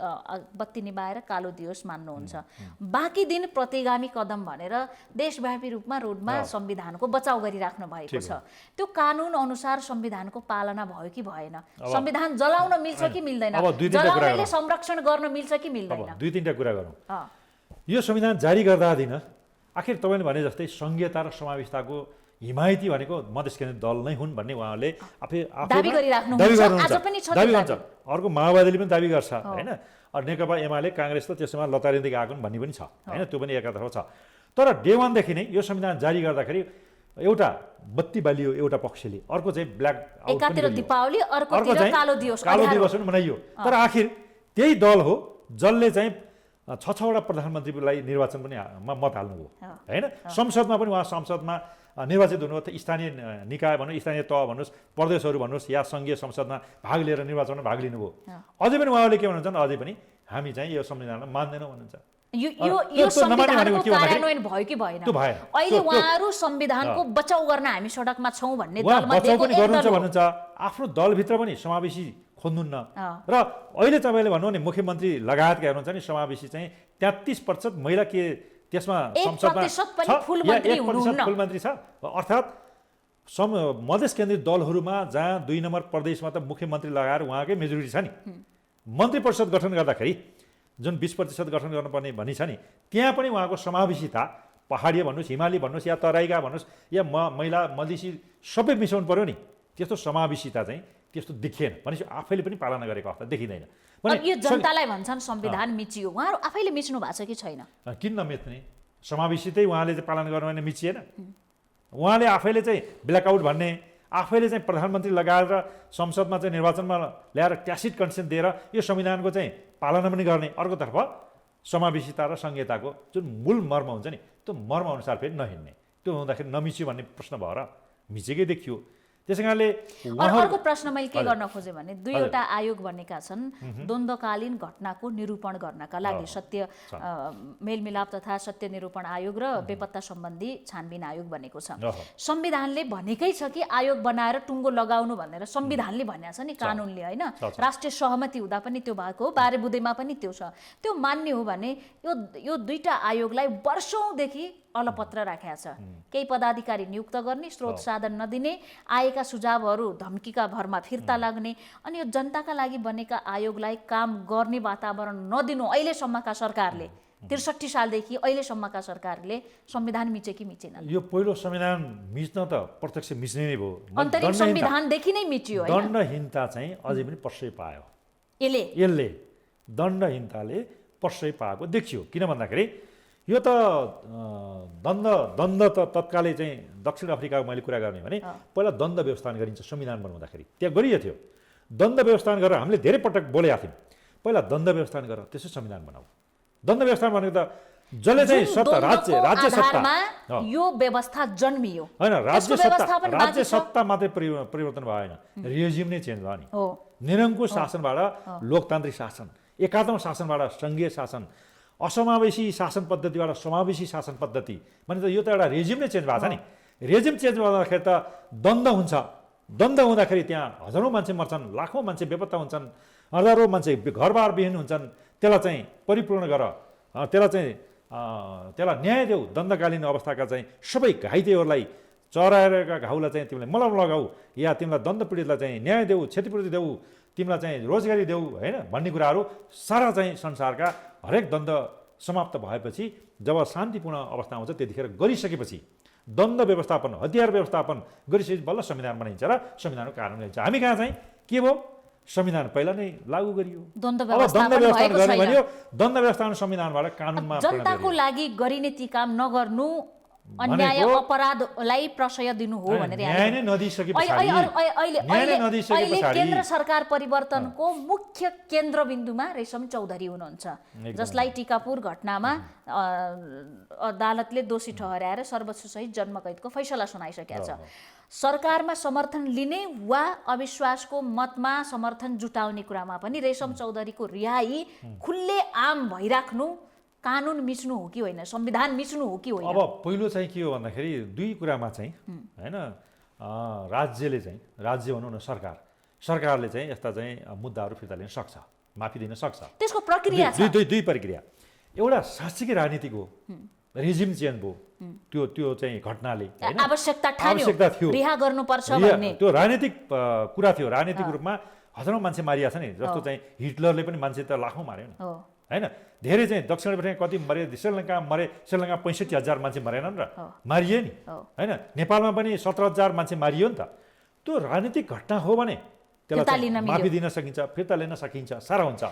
बत्ती निभाएर कालो दिवस मान्नुहुन्छ। बाँकी दिन प्रतिगामी कदम भनेर देशव्यापी रूपमा रोडमा संविधानको बचाउ गरिराख्नु भएको छ। त्यो कानुन अनुसार संविधानको पालना भयो कि भएन? संविधान जलाउन मिल्छ कि मिल्दैन? जलाउनले संरक्षण गर्न मिल्छ कि मिल्दैन? दुई तीनटा कुरा गरौँ। यो संविधान जारी गर्दा दिन आखिर तपाईले भने जस्तै संघीयता र समावेशिताको हिमायती भनेको मधेस केन्द्रित दल नै हुन् भन्ने उहाँले दाबी गरिराख्नुहुन्छ। अर्को माओवादीले पनि दाबी गर्छ हैन, नेकपा एमाले कांग्रेस त त्यसमा लतारिँदै गएको भन्ने पनि छ हैन, त्यो पनि एकातर्फ छ। तर डे वानदेखि नै यो संविधान जारी गर्दाखेरि एउटा बत्ती बालियो एउटा पक्षले, अर्को चाहिँ ब्ल्याक आउट एकातिर दीपावली अर्कोतिर कालो दिवस पनि मनाइयो। तर आखिर त्यही दल हो जसले चाहिँ 6 प्रधानमन्त्रीलाई निर्वाचन पनि मत हाल्नुभयो हैन। संसदमा पनि उहाँ संसदमा निर्वाचित हुनुभयो। स्थानीय निकाय भन्नुहोस्, स्थानीय तह भन्नुहोस्, प्रदेशहरू भन्नुहोस् या सङ्घीय संसदमा भाग लिएर निर्वाचनमा भाग लिनुभयो। अझै पनि उहाँले के भन्नुहुन्छ, अझै पनि हामी चाहिँ यो संविधानलाई मान्दैनौँ भन्नुहुन्छ। यो संविधानको कार्यान्वयन भयो कि भएन? अहिले उहाँहरू संविधानको बचाउ गर्न हामी सडकमा छौँ भन्ने दलमा भन्नुहुन्छ। आफ्नो दलभित्र पनि समावेशी खोज्नुहुन्न। र अहिले तपाईँले भन्नु भने मुख्यमन्त्री लगायतका हुनुहुन्छ नि समावेशी चाहिँ 33% महिला के त्यसमा संसदमा 1% फुल मन्त्री छ। अर्थात् मधेस केन्द्रित दलहरूमा जहाँ 2 नम्बर प्रदेशमा त मुख्यमन्त्री लगाएर उहाँकै मेजोरिटी छ नि, मन्त्री परिषद गठन गर्दाखेरि जुन 20% गठन गर्नुपर्ने भनी छ नि, त्यहाँ पनि उहाँको समावेशिता पहाडी भन्नुहोस्, हिमाली भन्नुहोस् या तराईका भन्नुहोस् या महिला मधेसी सबै मिसाउनु पर्यो नि, त्यस्तो समावेशिता चाहिँ त्यस्तो देखिएन भनेपछि आफैले पनि पालना गरेको अवस्था देखिँदैन। यो जनतालाई भन्छन् संविधान मिचियो, उहाँहरू आफैले मिच्नु भएको छ कि छैन? किन नमिच्ने? समावेशितै उहाँले चाहिँ पालन गर्नु भने मिचिएन। उहाँले आफैले चाहिँ ब्ल्याकआउट भन्ने आफैले चाहिँ प्रधानमन्त्री लगाएर संसदमा चाहिँ निर्वाचनमा ल्याएर ट्यासिट कन्सेन्ट दिएर यो संविधानको चाहिँ पालना पनि गर्ने, अर्कोतर्फ समावेशिता र संहिताको जुन मूल मर्म हुन्छ नि त्यो मर्म अनुसार फेरि नहिँड्ने, त्यो हुँदाखेरि नमिच्यो भन्ने प्रश्न भएर मिचेकै देखियो। त्यसै कारणले अर्को प्रश्न मैले के गर्न खोजेँ भने दुईवटा आयोग बनेका छन् द्वन्द्वकालीन घटनाको निरूपण गर्नका लागि, सत्य मेलमिलाप तथा सत्य निरूपण आयोग र बेपत्ता सम्बन्धी छानबिन आयोग बनेको छ। संविधानले भनेकै छ कि आयोग बनाएर टुङ्गो लगाउनु भनेर संविधानले भनेको छ नि, कानुनले होइन, राष्ट्रिय सहमति हुँदा पनि त्यो भएको हो, बारे बुँदेमा पनि त्यो छ। त्यो मान्य हो भने यो दुईटा आयोगलाई वर्षौँदेखि अलपत्र राखेको छ। केही पदाधिकारी नियुक्त गर्ने, स्रोत साधन नदिने, आएका सुझावहरू धम्कीका भरमा फिर्ता लाग्ने, अनि यो जनताका लागि बनेका आयोगलाई काम गर्ने वातावरण नदिनु अहिलेसम्मका सरकारले, 63 सालदेखि अहिलेसम्मका सरकारले संविधान मिचे कि मिचेन? यो पहिलो संविधान मिच्न त प्रत्यक्ष मिच्ने नै भयो, अन्तरिम संविधानदेखि नै मिच्यो होइन। दण्डहीनता चाहिँ अझै पनि प्रश्रय पायो, यसले दण्डहीनताले प्रश्रय पाएको देखियो। किन भन्दाखेरि यो त द्वन्द त तत्कालै चाहिँ दक्षिण अफ्रिकाको मैले कुरा गर्ने भने पहिला द्वन्द व्यवस्थापन गरिन्छ संविधान बनाउँदाखेरि, त्यहाँ गरिएको थियो। द्वन्द व्यवस्थापन गरेर हामीले धेरै पटक बोलेका थियौँ, पहिला द्वन्द व्यवस्थापन गरेर त्यसै संविधान बनाऊ। द्वन्द व्यवस्थापन भनेको त जसले चाहिँ सत्ता राज्य सत्ता यो व्यवस्था जन्मियो होइन, राज्य सत्ता मात्रै परिवर्तन भएन, रिजिम नै चेन्ज भयो नि। निरङ्कुश शासनबाट लोकतान्त्रिक शासन, एकात्मक शासनबाट सङ्घीय शासन, असमावेशी शासन पद्धतिबाट समावेशी शासन पद्धति भने त यो त एउटा रेजिम नै चेन्ज भएको छ नि। रेजिम चेन्ज गर्दाखेरि त द्वन्द्व हुन्छ, द्वन्द्व हुँदाखेरि त्यहाँ हजारौँ मान्छे मर्छन्, लाखौँ मान्छे बेपत्ता हुन्छन्, हजारौँ मान्छे घरबार विहीन हुन्छन्। त्यसलाई चाहिँ परिपूर्ण गर, त्यसलाई न्याय देऊ। द्वन्द्वकालीन अवस्थाका चाहिँ सबै घाइतेहरूलाई, चराएका घाउलाई चाहिँ तिमीलाई मलम लगाऊ, या तिमीलाई द्वन्द्व पीडितलाई चाहिँ न्याय देऊ, क्षतिपूर्ति देऊ, तिमीलाई चाहिँ रोजगारी देऊ होइन भन्ने कुराहरू सारा चाहिँ संसारका हरेक द्वन्द्व समाप्त भएपछि जब शान्तिपूर्ण अवस्था आउँछ त्यतिखेर गरिसकेपछि द्वन्द्व व्यवस्थापन, हतियार व्यवस्थापन गरिसकेपछि बल्ल संविधान बनाइन्छ र संविधानको कानुन गरिन्छ। हामी कहाँ चाहिँ के भयो, संविधान पहिला नै लागू गरियो, द्वन्द्व अब द्वन्द्व व्यवस्थापन गर्ने भन्यो, द्वन्द्व व्यवस्थापन संविधानबाट कानुनमा जनताको लागि गरिने ती काम नगर्नु अन्याय अपराधलाई प्रशय दिनु हो भनेर अहिले केन्द्र सरकार परिवर्तनको मुख्य केन्द्रबिन्दुमा रेशम चौधरी हुनुहुन्छ, जसलाई टिकापुर घटनामा अदालतले दोषी ठहर्याएर सर्वोच्चसहित जन्मकैदको फैसला सुनाइसकेका छ। सरकारमा समर्थन लिने वा अविश्वासको मतमा समर्थन जुटाउने कुरामा पनि रेशम चौधरीको रिहाई खुल्ले आम भइराख्नु कानुन मिच्नु हो कि होइन, संविधान मिच्नु हो कि होइन? अब पहिलो चाहिँ के हो भन्दाखेरि दुई कुरामा चाहिँ होइन, राज्यले चाहिँ, राज्य भनौँ न सरकारले चाहिँ यस्ता चाहिँ मुद्दाहरू फिर्ता लिन सक्छ, माफी दिन सक्छ। त्यसको प्रक्रिया छ, दुई प्रक्रिया। एउटा साँच्चीकै राजनीतिक हो, रेजिम चेन्ज भयो, त्यो चाहिँ घटनाले आवश्यकता थियो, रिहा गर्नुपर्छ भन्ने त्यो राजनीतिक कुरा थियो। राजनीतिक रूपमा हजारौँ मान्छे मारिया छ नि, जस्तो चाहिँ हिटलरले पनि मान्छे त लाखौँ मार्यो नि होइन, धेरै चाहिँ दक्षिण अफ्रिका कति मरे, श्रीलङ्का मरे, श्रीलङ्का 65,000 मान्छे मरेनन् र मारिए नि होइन, नेपालमा पनि 17,000 मान्छे मारियो नि त। त्यो राजनीतिक घटना हो भने त्यसलाई माफी दिन सकिन्छ, फिर्ता लिन सकिन्छ, सारा हुन्छ।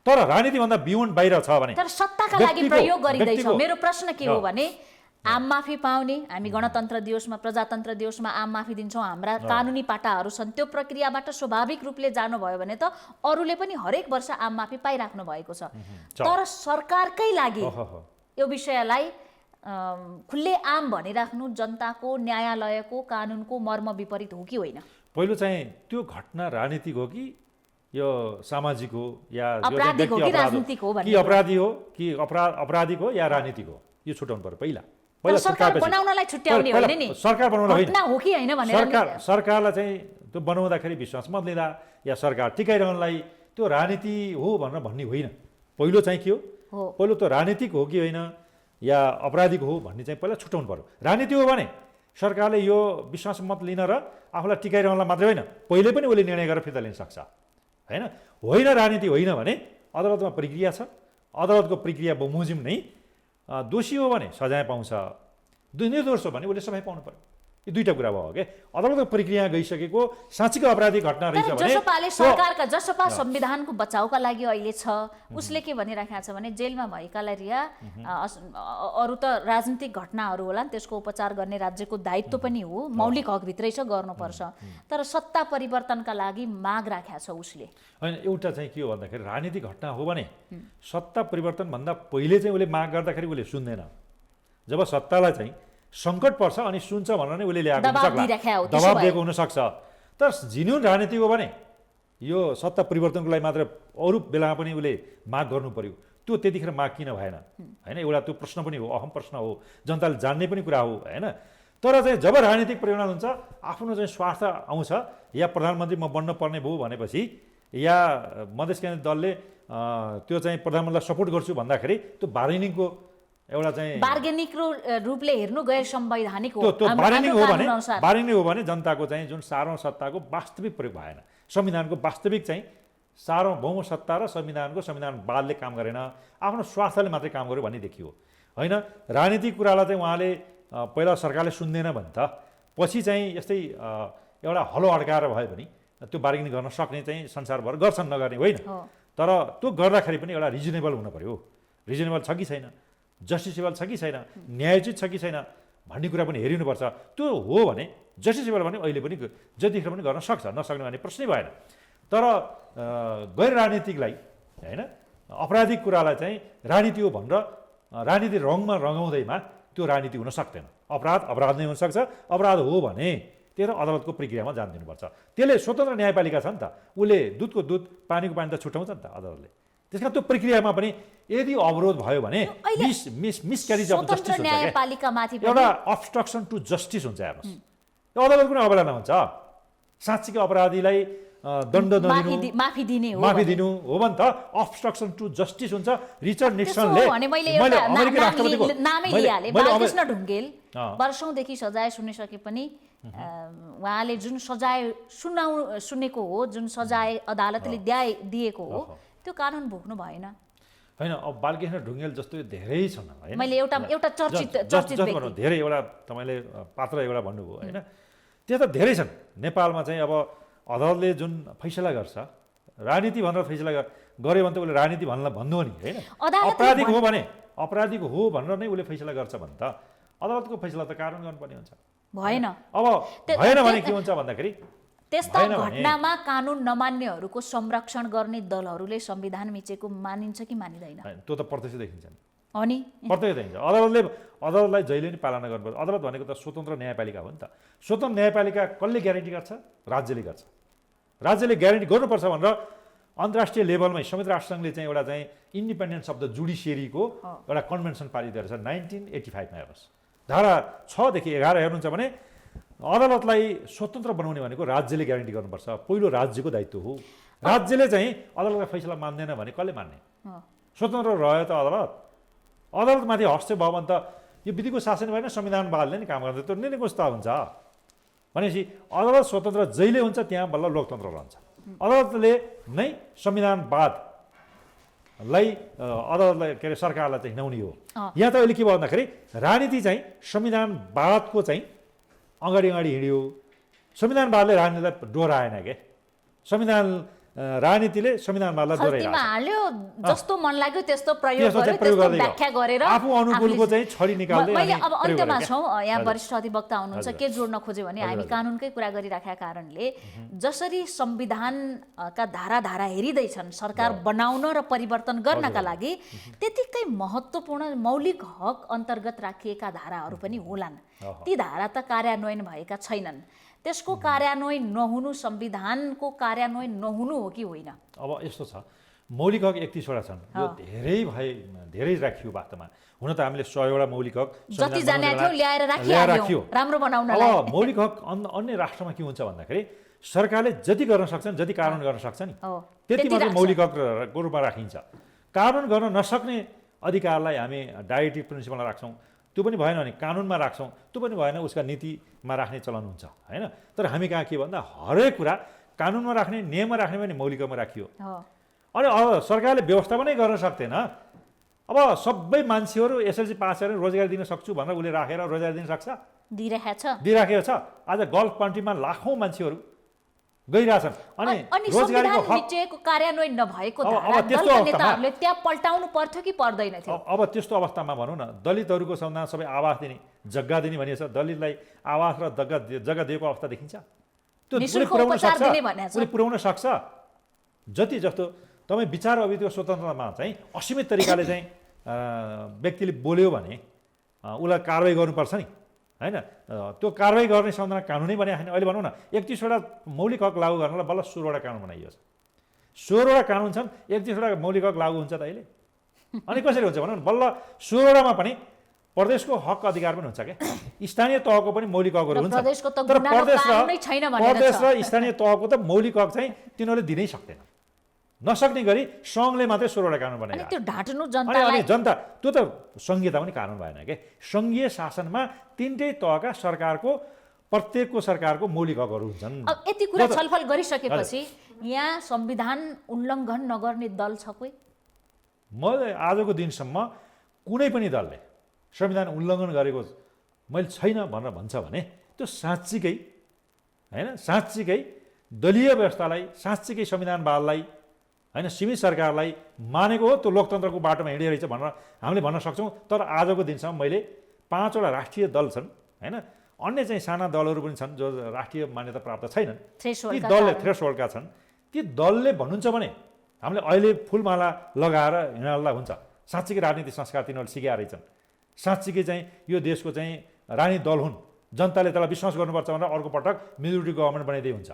तर राजनीतिभन्दा बियोन्ड बाहिर छ भने, तर सत्ताका लागि प्रयोग गरिँदैछ। मेरो प्रश्न के हो भने आम माफी पाउने, हामी गणतन्त्र दिवसमा, प्रजातन्त्र दिवसमा आम माफी दिन्छौँ, हाम्रा कानुनी पाटाहरू छन्, त्यो प्रक्रियाबाट स्वाभाविक रूपले जानुभयो भने त अरूले पनि हरेक वर्ष आम माफी पाइराख्नु भएको छ। तर सरकारकै लागि यो विषयलाई खुल्ले आम भनिराख्नु जनताको, न्यायालयको, कानुनको मर्म विपरीत हो कि होइन? पहिलो चाहिँ त्यो घटना राजनीतिक हो कि यो सामाजिक हो, या अपराधिक हो कि राजनीतिक हो, कि अपराधी हो कि अपराधिक हो या राजनीतिक हो, यो छुट्याउनु पर्यो। पहिला सरकार बनाउनलाई छुट्याउने होइन नि, सरकार बनाउन होइन, हो कि होइन भनेर सरकारलाई चाहिँ त्यो बनाउँदाखेरि विश्वास मत लिँदा या सरकार टिकाइरहनलाई त्यो राजनीति हो भनेर भन्ने होइन। पहिलो चाहिँ के हो, पहिलो त्यो राजनीतिक हो कि होइन या अपराधिक हो भन्ने चाहिँ पहिला छुट्याउनु पर्यो। राजनीति हो भने सरकारले यो विश्वास मत लिन र आफूलाई टिकाइरहनलाई मात्रै होइन, पहिले पनि उसले निर्णय गरेर फिर्ता लिन सक्छ होइन। राजनीति होइन भने अदालतमा प्रक्रिया छ, अदालतको प्रक्रिया बमोजिम नै दोषी हो भने सजाय पाउँछ, निर्दोष हो भने उसले सफाइ पाउनु पर्यो। यो दुईटा कुरा भयो के अदालतको प्रक्रिया गइसकेको साँच्चीको अपराधिक घटना रहेछ तर भने जसपाले सरकारका जसपा संविधानको बचाउका लागि अहिले छ उसले के भनिराखेको छ भने जेलमा भएकालाई रिहा अरू त राजनीतिक घटनाहरू होला नि त्यसको उपचार गर्ने राज्यको दायित्व पनि हो मौलिक हकभित्रै छ गर्नुपर्छ तर सत्ता परिवर्तनका लागि माग राखेको छ उसले होइन एउटा चाहिँ के हो भन्दाखेरि राजनीतिक घटना हो भने सत्ता परिवर्तनभन्दा पहिले चाहिँ उसले माग गर्दाखेरि उसले सुन्दैन जब सत्तालाई चाहिँ सङ्कट पर्छ अनि सुन्छ भनेर नै उसले ल्याएको दबाब दिएको हुनसक्छ तर जिन्युन राजनीति हो भने यो सत्ता परिवर्तनको लागि मात्र अरू बेलामा पनि उसले माग गर्नु पर्यो त्यो त्यतिखेर माग किन भएन होइन एउटा त्यो प्रश्न पनि हो अहम प्रश्न हो जनताले जान्ने पनि कुरा हो होइन तर चाहिँ जब राजनीतिक परिवर्तन हुन्छ आफ्नो चाहिँ स्वार्थ आउँछ या प्रधानमन्त्री म बन्न पर्ने भयो भनेपछि या मधेस केन्द्रीय दलले त्यो चाहिँ प्रधानमन्त्रीलाई सपोर्ट गर्छु भन्दाखेरि त्यो बार्गेनिङको एउटा चाहिँ बार्गेनिक रूपले हेर्नु गैर संवैधानिक हो त्यो बार्गेनिङ हो भने जनताको चाहिँ जुन सार्वभौम सत्ताको वास्तविक प्रयोग भएन संविधानको वास्तविक चाहिँ सार्वभौम सत्ता र संविधानवादले काम गरेन आफ्नो स्वार्थले मात्रै काम गर्यो भन्ने देखियो होइन राजनीतिक कुरालाई चाहिँ उहाँले पहिला सरकारले सुन्दैन भने त पछि चाहिँ यस्तै एउटा हलो अड्काएर भयो भने त्यो बार्गेनिङ गर्न सक्ने चाहिँ संसारभर गर्छन् नगर्ने होइन तर त्यो गर्दाखेरि पनि एउटा रिजनेबल हुनु पर्यो रिजनेबल छ कि छैन जस्टिसेबल छ कि छैन न्यायोचित छ कि छैन भन्ने कुरा पनि हेरिनुपर्छ त्यो हो भने जस्टिसेबल भने अहिले पनि जतिखेर पनि गर्न सक्छ नसक्ने भन्ने प्रश्नै भएन तर गैर राजनीतिकलाई होइन अपराधिक कुरालाई चाहिँ राजनीति हो भनेर राजनीति रङमा रङ्गाउँदैमा त्यो राजनीति हुन सक्दैन अपराध नै हुनसक्छ अपराध हो भने त्यही अदालतको प्रक्रियामा जान दिनुपर्छ त्यसले स्वतन्त्र न्यायपालिका छ नि त उसले दुधको दुध पानीको पानी त छुट्याउँछ नि त अदालतले त्यस कारण त्यो प्रक्रियामा पनि यदि अवरोध भयो भने मिसक्यारेज अफ जस्टिस हुन्छ एउटा अब्स्ट्रक्सन टु जस्टिस हुन्छ हेर्नुहोस् त्यो अदालतको पनि अवहेलना हुन्छ साँच्चीको अपराधीलाई दण्ड नदिनु माफी दिनु हो भने त अब्स्ट्रक्सन टु जस्टिस हुन्छ रिचर्ड निक्सनले बालकृष्ण ढुङ्गेल वर्षौंदेखि सजाय सुनिसके पनि उहाँले जुन सजाय सुनेको हो जुन सजाय अदालतले दिएको हो त्यो कानुन भोग्नु भएन होइन अब बालकृष्ण ढुङ्गेल जस्तो धेरै छन् होइन मैले एउटा चर्चित धेरै एउटा तपाईँले पात्र एउटा भन्नुभयो होइन त्यो त धेरै छन् नेपालमा चाहिँ अब अदालतले जुन फैसला गर्छ राजनीति भनेर फैसला गर्यो भने त उसले राजनीति भन्नु हो नि होइन अपराधिक हो भनेर नै उसले फैसला गर्छ भने त अदालतको फैसला त कानुन गर्नुपर्ने हुन्छ भएन अब भएन भने के हुन्छ भन्दाखेरि त्यस्ता घटनामा कानुन नमान्नेहरूको संरक्षण गर्ने दलहरूले संविधान मिचेको मानिन्छ कि मानिँदैन त्यो त प्रत्यक्ष देखिन्छ अनि प्रत्यक्ष देखिन्छ अदालतलाई जहिले नि पालना गर्नुपर्छ अदालत भनेको त स्वतन्त्र न्यायपालिका हो नि त स्वतन्त्र न्यायपालिका कसले ग्यारेन्टी गर्छ राज्यले गर्छ राज्यले ग्यारेन्टी गर्नुपर्छ भनेर अन्तर्राष्ट्रिय लेभलमै संयुक्त राष्ट्रसङ्घले चाहिँ एउटा चाहिँ इन्डिपेन्डेन्ट शब्द जुडिसियरीको एउटा कन्भेन्सन पारित गरेको छ 1985मा हेर्नुहोस् धारा 6 देखि 11 हेर्नुहुन्छ भने अदालतलाई स्वतन्त्र बनाउने भनेको राज्यले ग्यारेन्टी गर्नुपर्छ पहिलो राज्यको दायित्व हो राज्यले चाहिँ अदालतको फैसला मान्दैन भने कसले मान्ने स्वतन्त्र रह्यो त अदालतमाथि हस्तक्षेप भयो भने त यो विधिको शासन भएन संविधानवादले नै काम गर्छ त्यो निर्णय कस्तो हुन्छ भनेपछि अदालत स्वतन्त्र जहिले हुन्छ त्यहाँ बल्ल लोकतन्त्र रहन्छ अदालतले नै संविधानवादलाई अदालतलाई के अरे सरकारलाई चाहिँ हिँडाउने हो यहाँ त अहिले के भयो भन्दाखेरि राजनीति चाहिँ संविधानवादको चाहिँ अगाडि हिँड्यो संविधानवादले राजनीतिलाई डोराएन के राजनीतिले संविधानवादलाई हाल्यो जस्तो मन लाग्यो त्यस्तो प्रयोग गर्यो त्यस्तो व्याख्या गरेर आफू अनुकूलको चाहिँ छडी निकाल्दै मैले अब अन्त्यमा छौँ यहाँ वरिष्ठ अधिवक्ता हुनुहुन्छ के जोड्न खोज्यो भने हामी कानुनकै कुरा गरिराखेका कारणले जसरी संविधानका धारा हेरिँदैछन् सरकार बनाउन र परिवर्तन गर्नका लागि त्यतिकै महत्त्वपूर्ण मौलिक हक अन्तर्गत राखिएका धाराहरू पनि होलान् ती धारा त कार्यान्वयन भएका छैनन् त्यसको कार्यान्वयन नहुनु संविधानको कार्यान्वयन नहुनु हो कि होइन अब यस्तो छ मौलिक हक 31वटा छन् यो धेरै राखियो वास्तवमा हुन त हामीले 100वटा मौलिक हक जति जाने थियो ल्याएर राखियो राम्रो बनाउनलाई अब मौलिक हक अन्य राष्ट्रमा के हुन्छ भन्दाखेरि सरकारले जति गर्न सक्छन् जति कानुन गर्न सक्छ नि त्यति मात्र मौलिक हकको रूपमा राखिन्छ कानुन गर्न नसक्ने अधिकारलाई हामी डायरेक्टिभ प्रिन्सिपलमा राख्छौँ त्यो पनि भएन भने कानुनमा राख्छौँ त्यो पनि भएन उसका नीतिमा राख्ने चलन हुन्छ होइन तर हामी कहाँ के भन्दा हरेक कुरा कानुनमा राख्ने नियममा राख्ने पनि मौलिकमा राखियो अनि सरकारले व्यवस्थापनै गर्न सक्दैन अब सबै मान्छेहरू एसएलसी पास गरेर रोजगारी दिन सक्छु भनेर उसले राखेर रोजगारी दिन सक्छ दिइराखेको छ। आज गल्फ कन्ट्रीमा लाखौँ मान्छेहरू गइरहेछन् अनि रोजगारीको हक कार्यान्वयन नभएको नेताहरूले त्यहाँ पल्टाउनु पर्थ्यो कि पर्दैन थियो? अब त्यस्तो अवस्थामा भनौँ न, दलितहरूको संविधान सबै आवास दिने, जग्गा दिने भनिएको छ। दलितलाई आवास र जग्गा दिएको अवस्था देखिन्छ। त्यो पुर्याउन सक्छ। जति जस्तो तपाईँ विचार अभिव्यक्तिको स्वतन्त्रतामा चाहिँ असीमित तरिकाले चाहिँ व्यक्तिले बोल्यो भने उसलाई कारवाही गर्नुपर्छ नि, होइन? त्यो कारवाही गर्ने संविधान कानुनै बनाएको छैन। अहिले भनौँ न 31वटा मौलिक हक लागू गर्नलाई बल्ल 16वटा कानुन बनाइयो छ। 16वटा कानुन छन्, 31वटा मौलिक हक लागू हुन्छ त अहिले? अनि कसरी हुन्छ भनौँ न? बल्ल 16वटामा पनि प्रदेशको हक अधिकार पनि हुन्छ क्या, स्थानीय तहको पनि मौलिक हकहरू हुन्छ। तर प्रदेश र स्थानीय तहको त मौलिक हक चाहिँ तिनीहरूले दिनै सक्दैन। नसक्ने गरी सङ्घले मात्रै 16वटा कानुन बनायो। त्यो ढाँट्नु अनि जनता, त्यो त सङ्घीयता पनि कानुन भएन के। सङ्घीय शासनमा तिनटै तहका सरकारको, प्रत्येकको सरकारको मौलिक हकहरू हुन्छन्। अब यति कुरा छलफल गरिसकेपछि यहाँ संविधान उल्लङ्घन नगर्ने दल छ कोही? म आजको दिनसम्म कुनै पनि दलले संविधान उल्लङ्घन गरेको मैले छैन भनेर भन्छ भने त्यो साँच्चीकै, होइन, साँच्चीकै दलीय व्यवस्थालाई, साँच्चीकै संविधानवादलाई, होइन, सीमित सरकारलाई मानेको हो, त्यो लोकतन्त्रको बाटोमा हिँडिरहेछ भनेर हामीले भन्न सक्छौँ। तर आजको दिनसम्म मैले 5वटा राष्ट्रिय दल छन्, होइन, अन्य चाहिँ साना दलहरू पनि छन् जो राष्ट्रिय मान्यता प्राप्त छैनन्, ती दलले थ्रेसहोल्डका छन्। ती दलले भन्नुहुन्छ भने हामीले अहिले फुलमाला लगाएर हिँड्दा हुन्छ। साँच्चीकै राजनीतिक संस्कार तिनीहरूले सिकेका रहेछन्। साँच्चीकै चाहिँ यो देशको चाहिँ राजनीतिक दल हुन्, जनताले त्यसलाई विश्वास गर्नुपर्छ भनेर अर्को पटक मेजोरिटी गभर्मेन्ट बनाइदिए हुन्छ।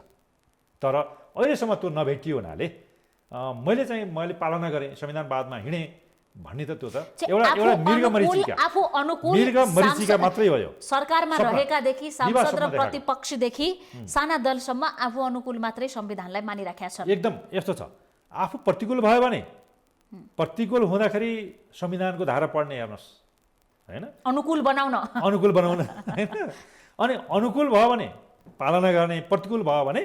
तर अहिलेसम्म त्यो नभेटियो हुनाले मैले पालना गरेँ, संविधानवादमा हिँडेँ भन्ने त त्यो त एउटा मृगमरीचिका मात्रै भयो। सरकारमा रहेकादेखि सांसद र प्रतिपक्षदेखि साना दलसम्म आफू अनुकूल मात्रै संविधानलाई मानिराखेका छन्। एकदम यस्तो छ, आफू प्रतिकूल भयो भने, प्रतिकूल हुँदाखेरि संविधानको धारा पढ्ने हेर्नुहोस्, होइन, अनुकूल बनाउन, होइन, अनि अनुकूल भयो भने पालना गर्ने, प्रतिकूल भयो भने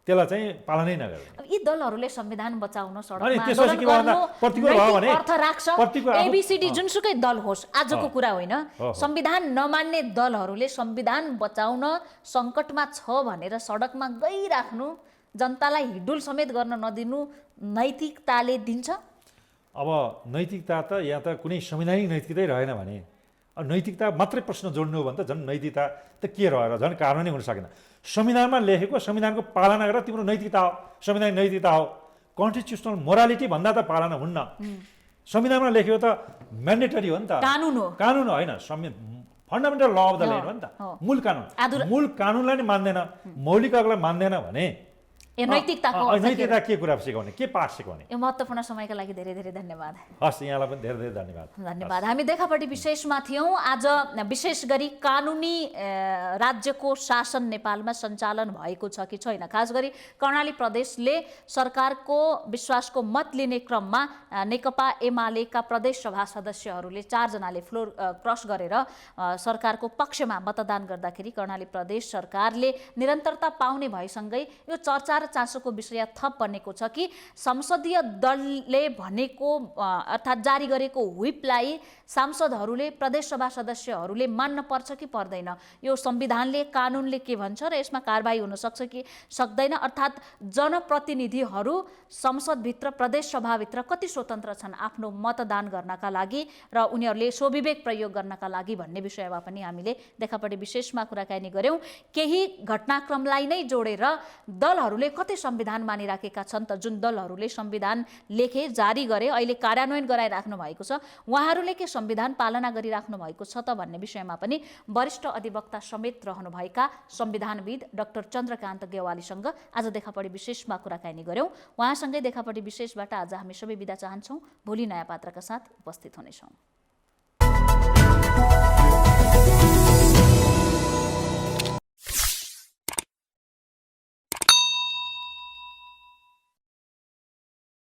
त्यसलाई चाहिँ पालनै नगर्ने। यी दलहरूले संविधान बचाउन अनि त्यसपछि के भन्दा प्रतिकूल भयो भने अर्थ राख्छ। एबीसीडी जुनसुकै दल होस्, आजको कुरा होइन, संविधान नमान्ने दलहरूले संविधान बचाउन सङ्कटमा छ भनेर सडकमा गइराख्नु, जनतालाई हिडुल समेत गर्न नदिनु नैतिकताले दिन्छ? अब नैतिकता त यहाँ त कुनै संवैधानिक नैतिकतै रहेन भने नैतिकता मात्रै प्रश्न जोड्नु हो भने त झन् नैतिकता त के रहेर, झन् कानुनै हुन सकेन। संविधानमा लेखेको संविधानको पालना गरेर तिम्रो नैतिकता हो, संवैधानिक नैतिकता हो। कन्स्टिट्युसनल मोरालिटी भन्दा त पालना हुन्न। संविधानमा लेखेको त म्यान्डेटरी हो नि त, कानुन होइन, fundamental law of the land हो नि त, मूल कानुन। मूल कानुनलाई नै मान्दैन, मौलिक हकलाई मान्दैन भने नैतिकता के कुरा सिकाउने, के पाठ सिकाउने? यो महत्त्वपूर्ण समयका लागि धेरै धेरै धन्यवाद। हस्, यहाँलाई पनि धेरै धेरै धन्यवाद। हामी देखापट्टि विशेषमा थियौँ। आज विशेष गरी कानुनी राज्यको शासन नेपालमा सञ्चालन भएको छ कि छैन, खास गरी कर्णाली प्रदेशले सरकारको विश्वासको मत लिने क्रममा नेकपा एमालेका प्रदेश सभा सदस्यहरूले 4 जनाले फ्लोर क्रस गरेर सरकारको पक्षमा मतदान गर्दाखेरि कर्णाली प्रदेश सरकारले निरन्तरता पाउने भएसँगै यो चर्चा र चासोको विषय थप बनेको छ कि संसदीय दलले भनेको अर्थात् जारी गरेको व्हिपलाई सांसदहरूले, प्रदेशसभा सदस्यहरूले मान्न पर्छ कि पर्दैन? यो संविधानले, कानुनले के भन्छ र यसमा कारबाही हुन सक्छ कि सक्दैन? अर्थात् जनप्रतिनिधिहरू संसदभित्र, प्रदेशसभाभित्र कति स्वतन्त्र छन् आफ्नो मतदान गर्नका लागि र उनीहरूले स्वविवेक प्रयोग गर्नका लागि भन्ने विषयमा पनि हामीले देखापट्टि विशेषमा कुराकानी गऱ्यौँ। केही घटनाक्रमलाई नै जोडेर दलहरूले कति संविधान मानिराखेका छन् त? जुन दलहरूले संविधान लेखे, जारी गरे, अहिले कार्यान्वयन गराइराख्नु भएको छ, उहाँहरूले के संविधान पालना गरिराख्नु भएको छ त भन्ने विषयमा पनि वरिष्ठ अधिवक्ता समेत रहनुभएका संविधानविद डाक्टर चन्द्रकान्त गेवालीसँग आज देखापट्टि विशेषमा कुराकानी गऱ्यौँ। उहाँसँगै देखापट्टि विशेषबाट आज हामी सबै बिदा चाहन्छौँ। भोलि नयाँ पात्रका साथ उपस्थित हुनेछौँ।